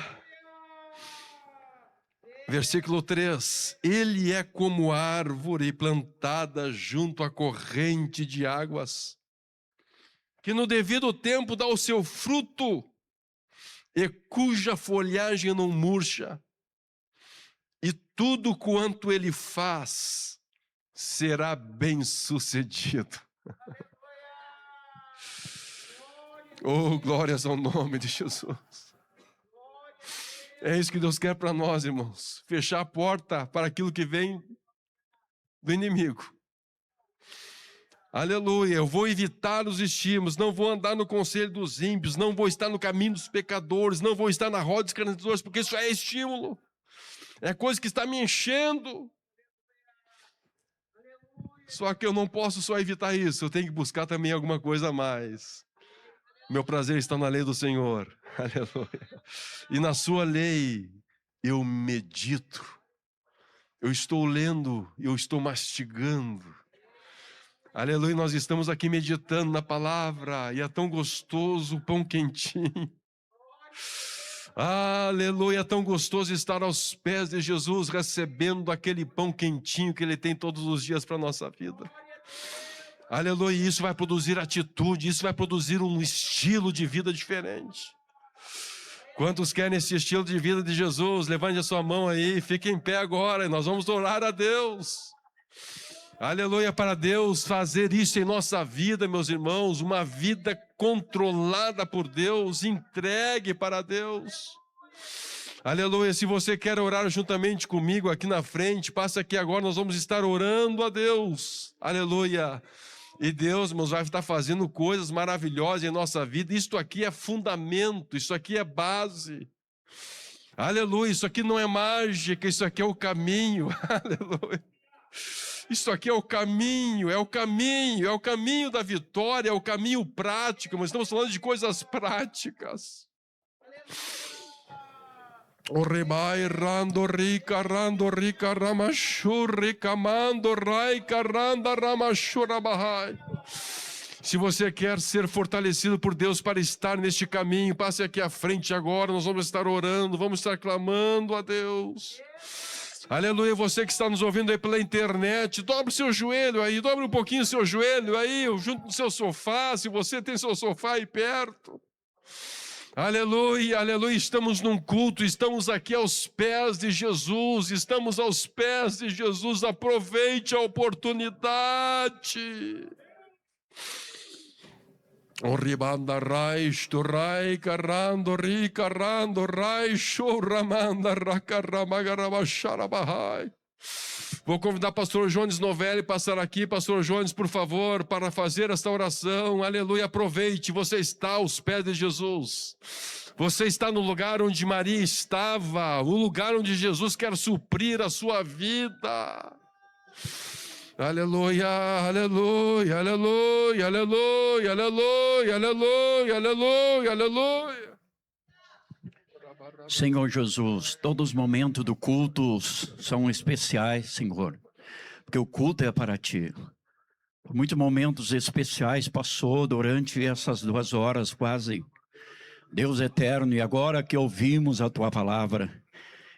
Versículo 3. Ele é como árvore plantada junto à corrente de águas, que no devido tempo dá o seu fruto, e cuja folhagem não murcha, e tudo quanto ele faz será bem sucedido. Oh, glórias ao nome de Jesus. É isso que Deus quer para nós, irmãos. Fechar a porta para aquilo que vem do inimigo. Aleluia, eu vou evitar os estímulos, não vou andar no conselho dos ímpios, não vou estar no caminho dos pecadores, não vou estar na roda dos escarnecedores, porque isso é estímulo, é coisa que está me enchendo. Só que eu não posso só evitar isso, eu tenho que buscar também alguma coisa a mais. Meu prazer está na lei do Senhor, aleluia. E na sua lei eu medito, eu estou lendo, eu estou mastigando. Aleluia, nós estamos aqui meditando na palavra e é tão gostoso o pão quentinho. Aleluia, é tão gostoso estar aos pés de Jesus recebendo aquele pão quentinho que Ele tem todos os dias para a nossa vida. Aleluia, isso vai produzir atitude, isso vai produzir um estilo de vida diferente. Quantos querem esse estilo de vida de Jesus? Levante a sua mão aí, fique em pé agora e nós vamos orar a Deus. Aleluia, para Deus fazer isso em nossa vida, meus irmãos, uma vida controlada por Deus, entregue para Deus. Aleluia, se você quer orar juntamente comigo aqui na frente, passe aqui agora, nós vamos estar orando a Deus. Aleluia. E Deus, irmãos, vai estar fazendo coisas maravilhosas em nossa vida. Isto aqui é fundamento, isso aqui é base. Aleluia, isso aqui não é mágica, isso aqui é o caminho. Aleluia. Isso aqui é o caminho, é o caminho, é o caminho da vitória, é o caminho prático, mas estamos falando de coisas práticas. O rebai rando rica ramachur camando rai caranda ramachura bahai. Se você quer ser fortalecido por Deus para estar neste caminho, passe aqui à frente agora, nós vamos estar orando, vamos estar clamando a Deus. Aleluia, você que está nos ouvindo aí pela internet, dobre seu joelho aí, dobre um pouquinho seu joelho aí, junto no seu sofá, se você tem seu sofá aí perto. Aleluia, aleluia, estamos num culto, estamos aqui aos pés de Jesus, estamos aos pés de Jesus, aproveite a oportunidade. O ribanda raisto rai carrando ri carrando rai chorramanda racarramagarabacharabahai. Vou convidar pastor Jones Novelli passar aqui, pastor Jones, por favor, para fazer esta oração. Aleluia, aproveite, você está aos pés de Jesus. Você está no lugar onde Maria estava, o lugar onde Jesus quer suprir a sua vida. Aleluia, aleluia, aleluia, aleluia, aleluia, aleluia, aleluia, aleluia. Senhor Jesus, todos os momentos do culto são especiais, Senhor, porque o culto é para Ti. Muitos momentos especiais passou durante essas 2 horas quase. Deus eterno, e agora que ouvimos a Tua palavra,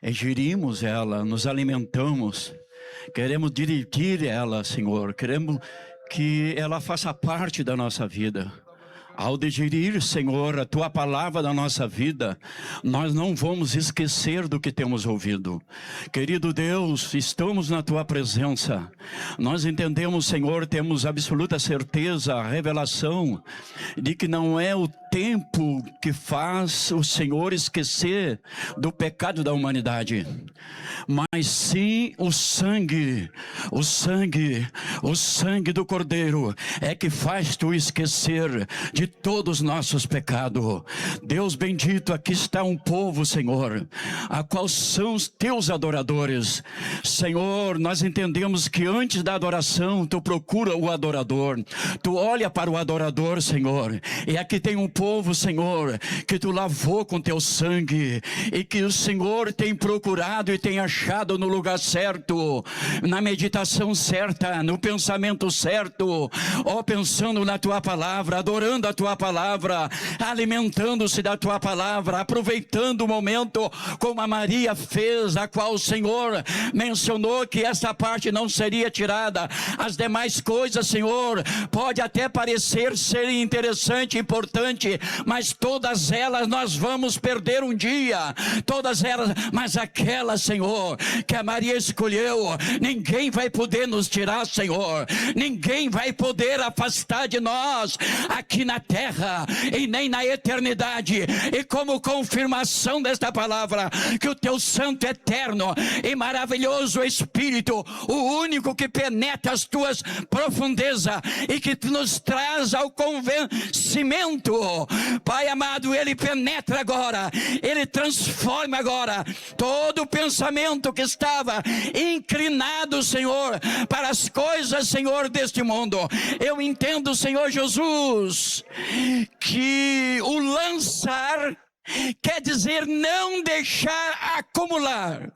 ingerimos ela, nos alimentamos, queremos dirigir ela, Senhor, queremos que ela faça parte da nossa vida. Ao digerir, Senhor, a Tua palavra da nossa vida, nós não vamos esquecer do que temos ouvido. Querido Deus, estamos na Tua presença. Nós entendemos, Senhor, temos absoluta certeza, a revelação de que não é o tempo que faz o Senhor esquecer do pecado da humanidade, mas sim o sangue do Cordeiro é que faz tu esquecer de todos os nossos pecados. Deus bendito, aqui está um povo, Senhor, a qual são os teus adoradores. Senhor, nós entendemos que antes da adoração, tu procura o adorador, tu olha para o adorador, Senhor, e aqui tem um povo, Senhor, que tu lavou com teu sangue, e que o Senhor tem procurado e tem achado no lugar certo, na meditação certa, no pensamento certo, pensando na tua palavra, adorando a tua palavra, alimentando-se da tua palavra, aproveitando o momento como a Maria fez, a qual o Senhor mencionou que essa parte não seria tirada. As demais coisas, Senhor, pode até parecer ser interessante, importante, mas todas elas nós vamos perder um dia, todas elas, mas aquela, Senhor, que a Maria escolheu, ninguém vai poder nos tirar, Senhor, ninguém vai poder afastar de nós, aqui na terra e nem na eternidade. E como confirmação desta palavra, que o teu santo, eterno e maravilhoso Espírito, o único que penetra as tuas profundezas e que nos traz ao convencimento, Pai amado, ele penetra agora, ele transforma agora todo o pensamento que estava inclinado, Senhor, para as coisas, Senhor, deste mundo. Eu entendo, Senhor Jesus, que o lançar quer dizer não deixar acumular.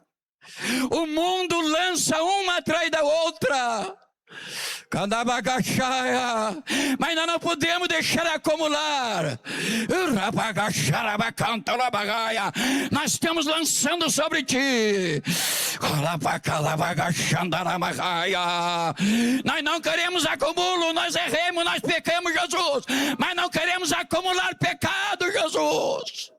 O mundo lança uma atrás da outra, mas nós não podemos deixar acumular. Nós estamos lançando sobre ti. Nós não queremos acúmulo, nós erremos, nós pecamos, Jesus, mas não queremos acumular pecado, Jesus.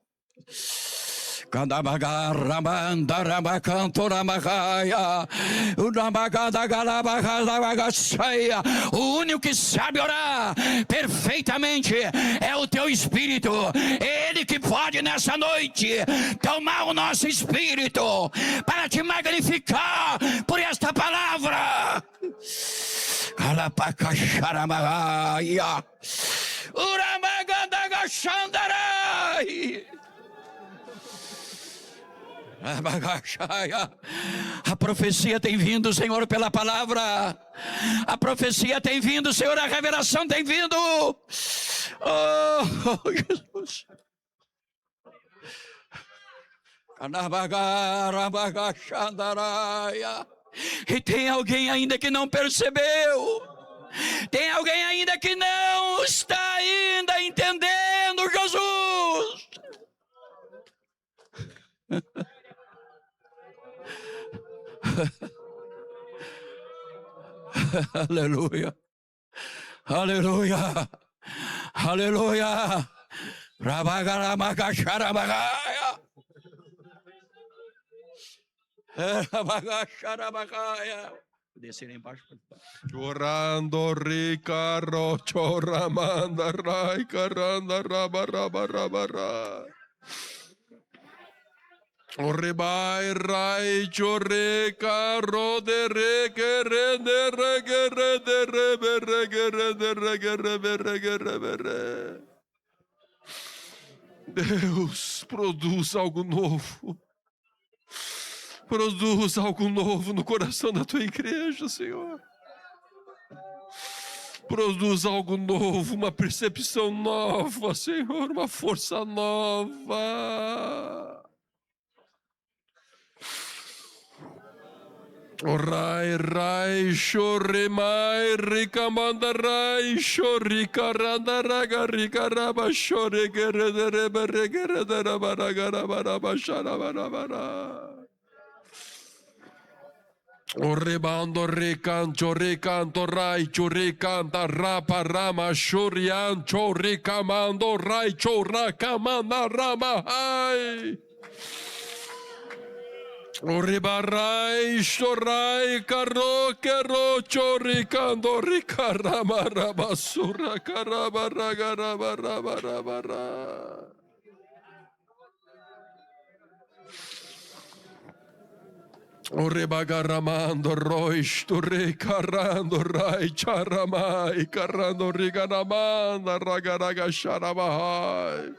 O único que sabe orar perfeitamente é o teu Espírito. Ele que pode nessa noite tomar o nosso espírito para te magnificar por esta palavra. A profecia tem vindo, Senhor, pela palavra. A profecia tem vindo, Senhor, a revelação tem vindo. Oh, Jesus. E tem alguém ainda que não percebeu. Tem alguém ainda que não está ainda entendendo, Jesus. Aleluia, aleluia, aleluia. Rabagaramagacharabagaia, rabagacharabagaia. Descer embaixo. Chorando ricaro, choramanda, rai, caranda, rabarabarabará. O rebai rai chorre carro de re que re de re que re de re be re que re de re que re be re que re be re. Deus, produz algo novo. Produz algo novo no coração da tua igreja, Senhor. Produz algo novo, uma percepção nova, Senhor, uma força nova. Rai, rai, shoremai, rikamandarai, shorikarandaraga, rikaraba, shoregeredereba, regerederabaragaraba, sharabarabara. Orebando, recanto, recanto, rai, churicanta, rapa, rama, shuriancho, rikamando, rai, chorakamanda, rama, hai. Oribarai, shorai, karo, kero, choricando, rikarama, rabasura, karaba, ragaraba, rabarabara. Orebagaramando, rois, turre, carando, rai, charamai, carando, riganamanda, ragaraga, sharamahai.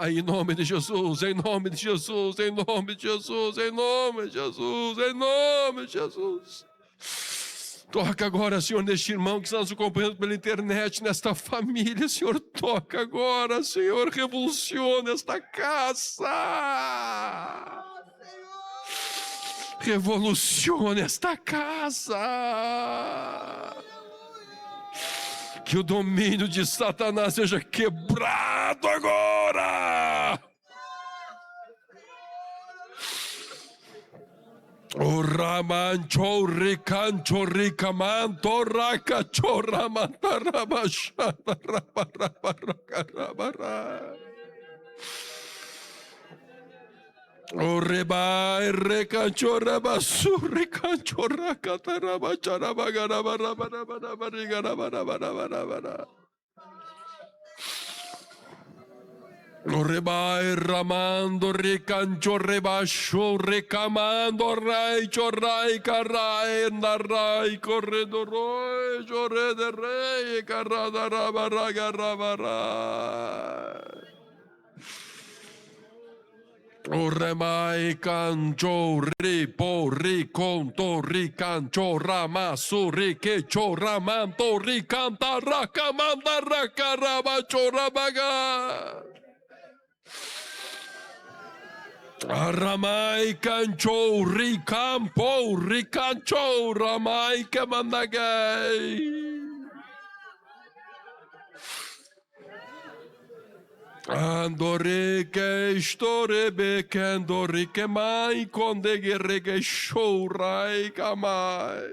Em nome de Jesus, em nome de Jesus, em nome de Jesus, em nome de Jesus, em nome de Jesus. Toca agora, Senhor, neste irmão que está nos acompanhando pela internet, nesta família, Senhor, toca agora, Senhor, revoluciona esta casa. Revoluciona esta casa. Que o domínio de Satanás seja quebrado agora. O ramancho, ricancho, ricamanto, racacho, ramantarabachada, rabarabarabarabara. O rebai, recancho, rabasu, ricancho, racatarabacharabagarabarabarabarabarabarabara. O rebai, ramando, ricancho, rebasho, recamando, rai, chorrai, carrai, narai, corredoroi, chorre de rei, carradarabaragarabarai. O remai, cancho, ripo, riconto, ricancho, ramasu, riquecho, ramanto, ricanta, racamanda, racarabacho, rabaga. Ramai, cancho, ricampo, ricancho, ramai, camandagai. Andore que estorebe que andore que mai conde guerrega chourai camai.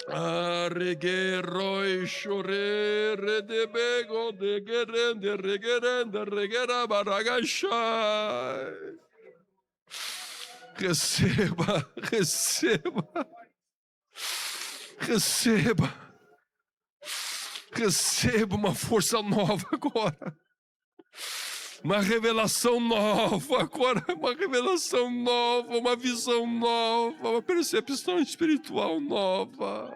Arregueroi chore redebego de guerrende reguerende reguera baragachai. Receba, receba, receba. Receba uma força nova agora. Uma revelação nova agora. Uma revelação nova. Uma visão nova. Uma percepção espiritual nova.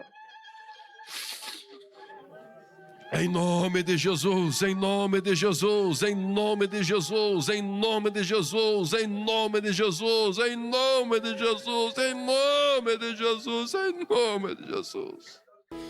Em nome de Jesus, em nome de Jesus, em nome de Jesus, em nome de Jesus, em nome de Jesus, em nome de Jesus, em nome de Jesus, em nome de Jesus.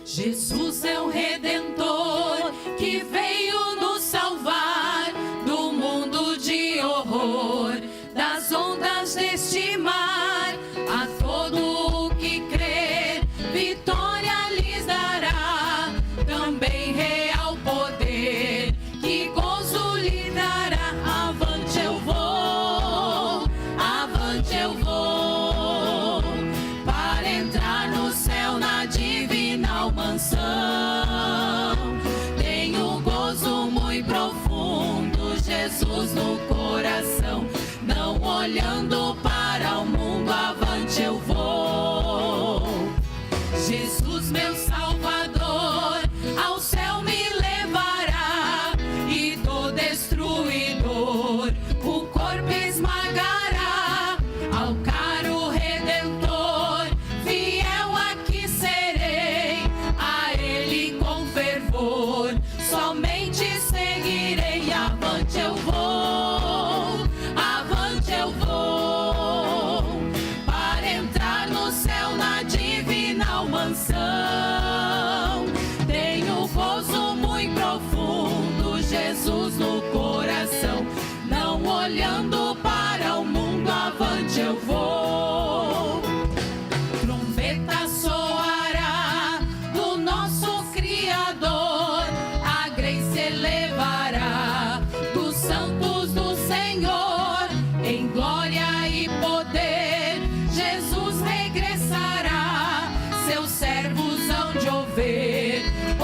Jesus é o Redentor que veio nos salvar do mundo de horror, das ondas deste mar. A todo o que crer, vitória lhes dará, também real poder, que gozo lhe dará. Avante eu vou, avante eu vou, para entrar no céu na divina mansão. Tenho gozo muito profundo, Jesus no coração. Não olhando para o mundo, avante eu vou. Jesus, meu Salvador, ao céu me levará, e do destruidor o corpo esmagará. Ao caro Redentor, fiel aqui serei, a ele com fervor somente seguirei. Avante eu vou, avante eu vou, para entrar no céu na divina mansão. Tenho gozo muito profundo,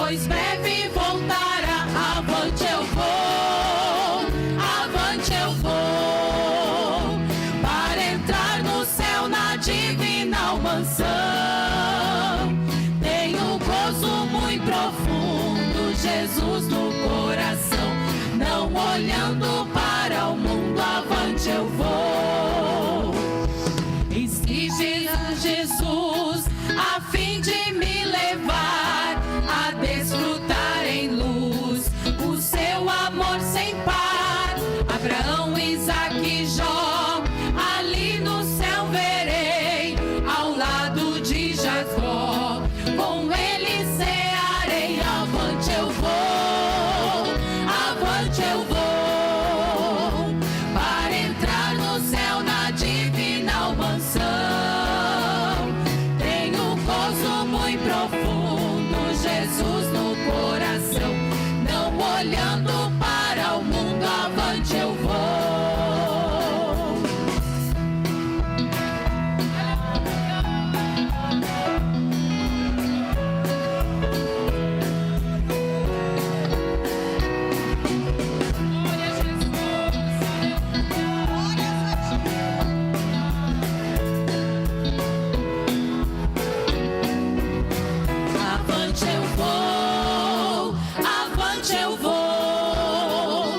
pois breve voltará. Avante eu vou, para entrar no céu na divina mansão. Tenho gozo muito profundo, Jesus no coração, não olhando para o mundo, avante eu vou. Eis que Jesus, a fim de me levar a desfrutar em luz o seu amor sem par. Abraão, Isaque e Jó, ali no céu verei, ao lado de Jacó, com ele cearei. Avante eu vou, para entrar no céu na divina mansão. Tenho gozo muito profundo, Jesus no coração, não olhando para o mundo, avante eu vou. Avante eu vou,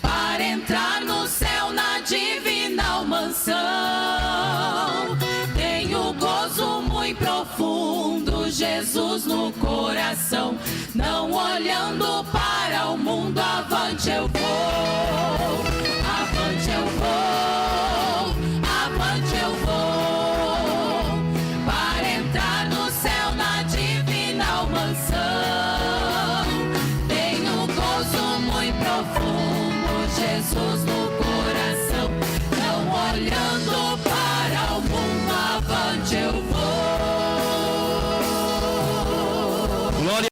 para entrar no céu na divina mansão. Tenho gozo muito profundo, Jesus no coração, não olhando para o mundo, avante eu vou. Avante eu vou, avante eu vou, para entrar no céu na divina mansão. Tenho gozo muito profundo, Jesus no coração, não olhando para o mundo, avante eu vou. Glória.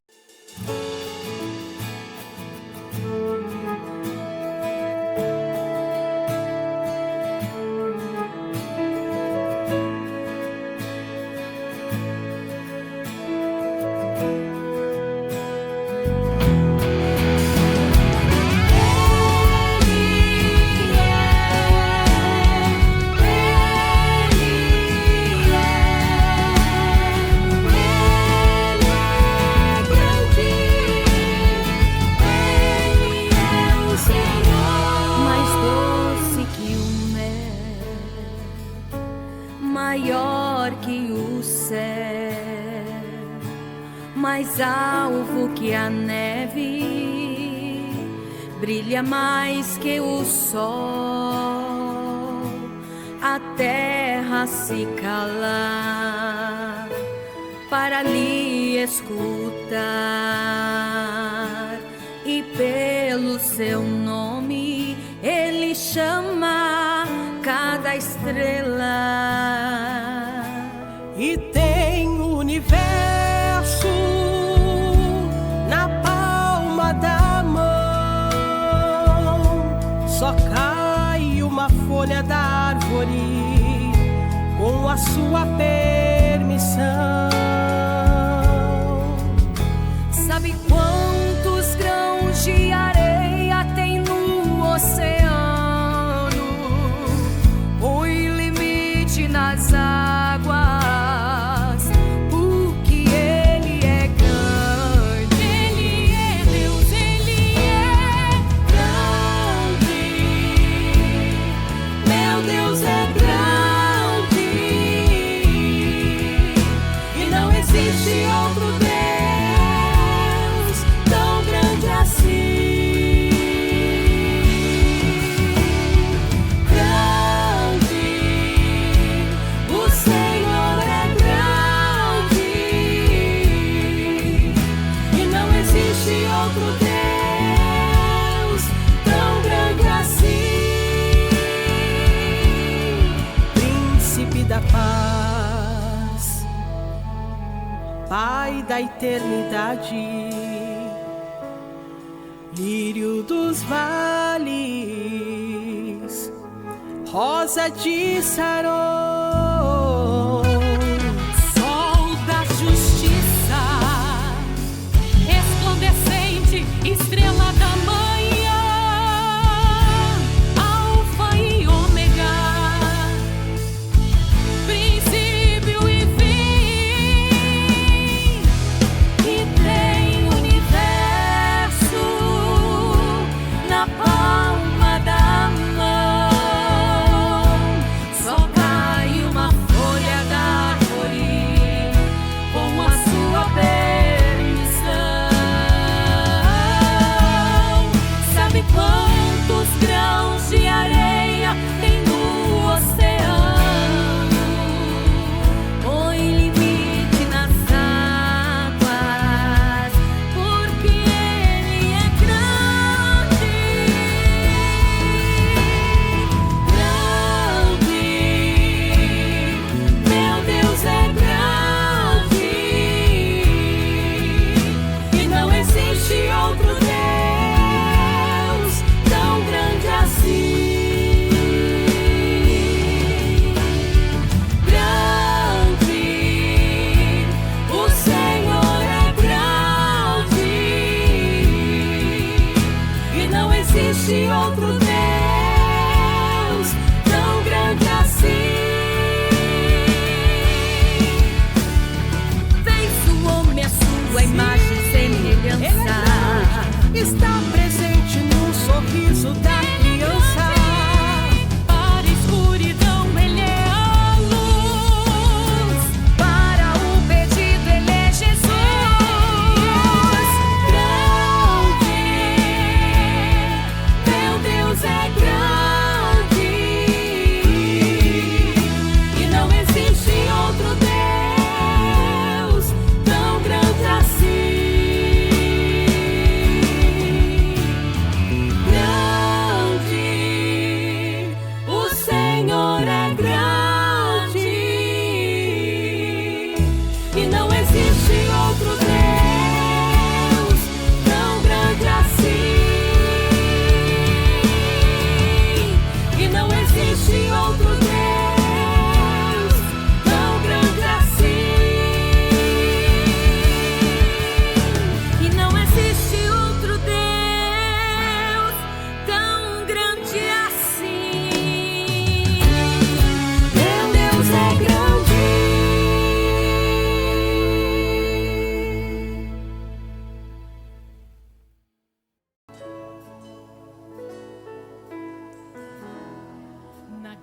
Mais doce que o mel, maior que o céu, mais alvo que a neve, brilha mais que o sol. A terra se cala para lhe escutar, e pelo seu nome ele chama cada estrela. E tem o universo na palma da mão. Só cai uma folha da árvore com a sua permissão. Sabe quantos grãos de areia tem no oceano? Põe limite nas águas, porque Ele é grande. Ele é Deus, Ele é grande. Meu Deus é grande, e não existe outro Deus tão grande assim. Grande, o Senhor é grande, e não existe outro Deus tão grande assim. Príncipe da paz, Pai da eternidade, lírio dos vales, rosa de Saron, Sol da justiça,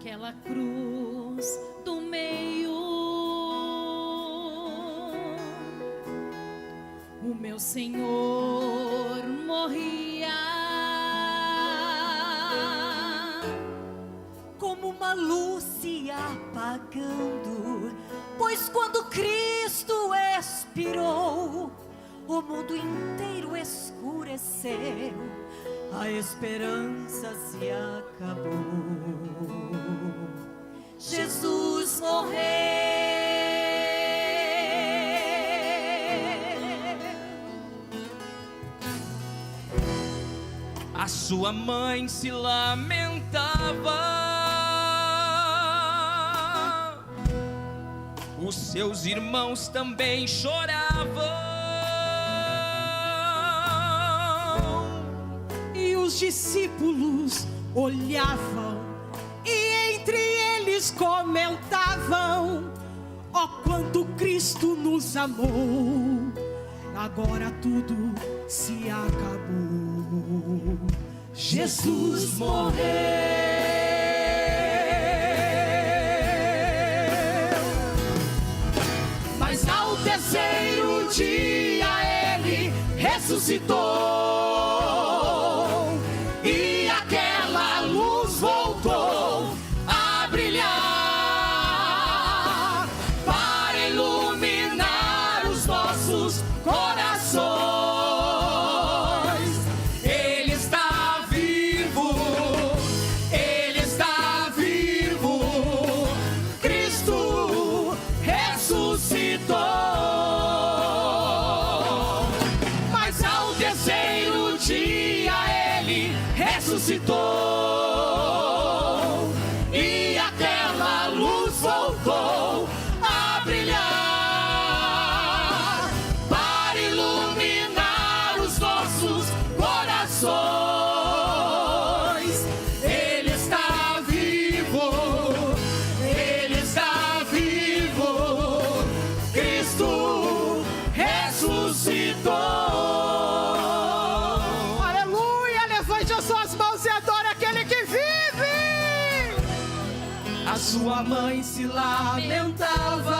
naquela cruz do meio, o meu Senhor morria como uma luz se apagando, pois quando Cristo expirou, o mundo inteiro escureceu, a esperança se acabou. Jesus morreu. A sua mãe se lamentava, os seus irmãos também choravam, e os discípulos olhavam e entre eles comentavam: ó, quanto Cristo nos amou, agora tudo se acabou. Jesus morreu, mas ao terceiro dia ele ressuscitou, e aquela luz voltou a brilhar para iluminar os nossos corações. Ele está vivo, Ele está vivo, Cristo ressuscitou. Mas ao terceiro dia ele ressuscitou, e aquela luz voltou a brilhar para iluminar os nossos corações. Ele está vivo, Ele está vivo, Cristo ressuscitou. Aleluia! Levante as suas mãos e adore aquele que vive. A sua mãe se lamentava,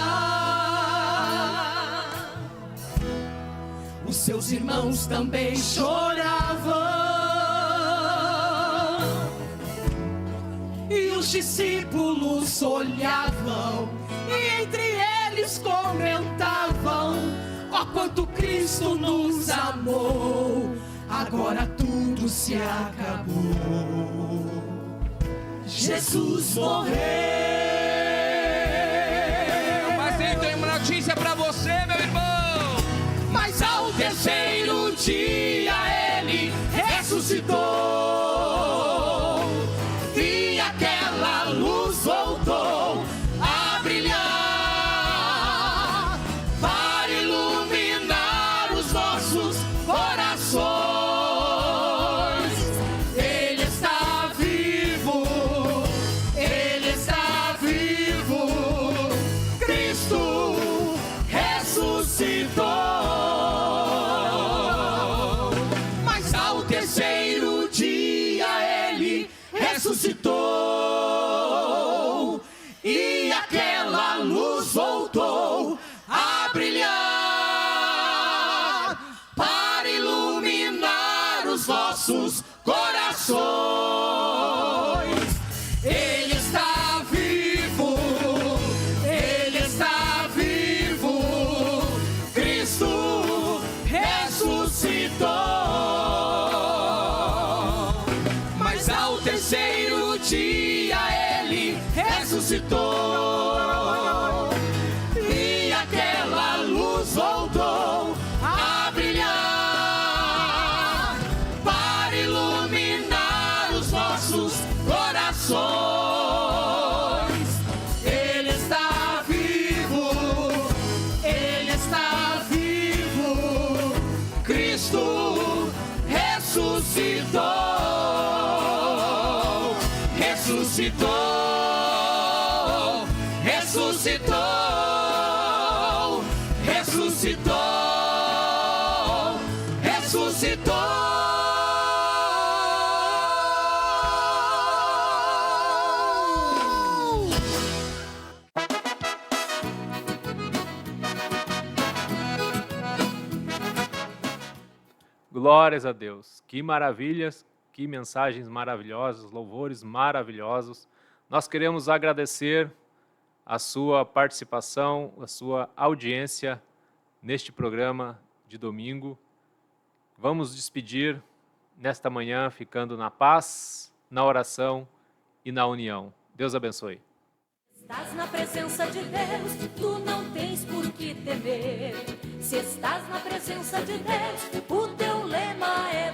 os seus irmãos também choravam, e os discípulos olhavam e entre eles comentavam: ó, quanto Cristo nos amou, agora tudo se acabou. Jesus morreu. Mas tem uma notícia pra você, meu irmão. Mas ao terceiro dia ele ressuscitou, e aquela luz voltou a brilhar para iluminar os nossos corações. Ele está vivo, Ele está vivo, Cristo ressuscitou. Mas ao terceiro dia ele ressuscitou, e aquela luz voltou a brilhar para iluminar os vossos corações. Ele está vivo, Ele está vivo, Cristo ressuscitou. Mas ao terceiro dia ele ressuscitou, e aquela luz voltou a brilhar para iluminar os nossos corações. Ele está vivo, Ele está vivo, Cristo ressuscitou. Ressuscitou, ressuscitou, ressuscitou, ressuscitou. Glórias a Deus. Que maravilhas, que mensagens maravilhosas, louvores maravilhosos. Nós queremos agradecer a sua participação, a sua audiência neste programa de domingo. Vamos despedir nesta manhã ficando na paz, na oração e na união. Deus abençoe. Estás na presença de Deus, tu não tens por que temer. Se estás na presença de Deus, o teu lema é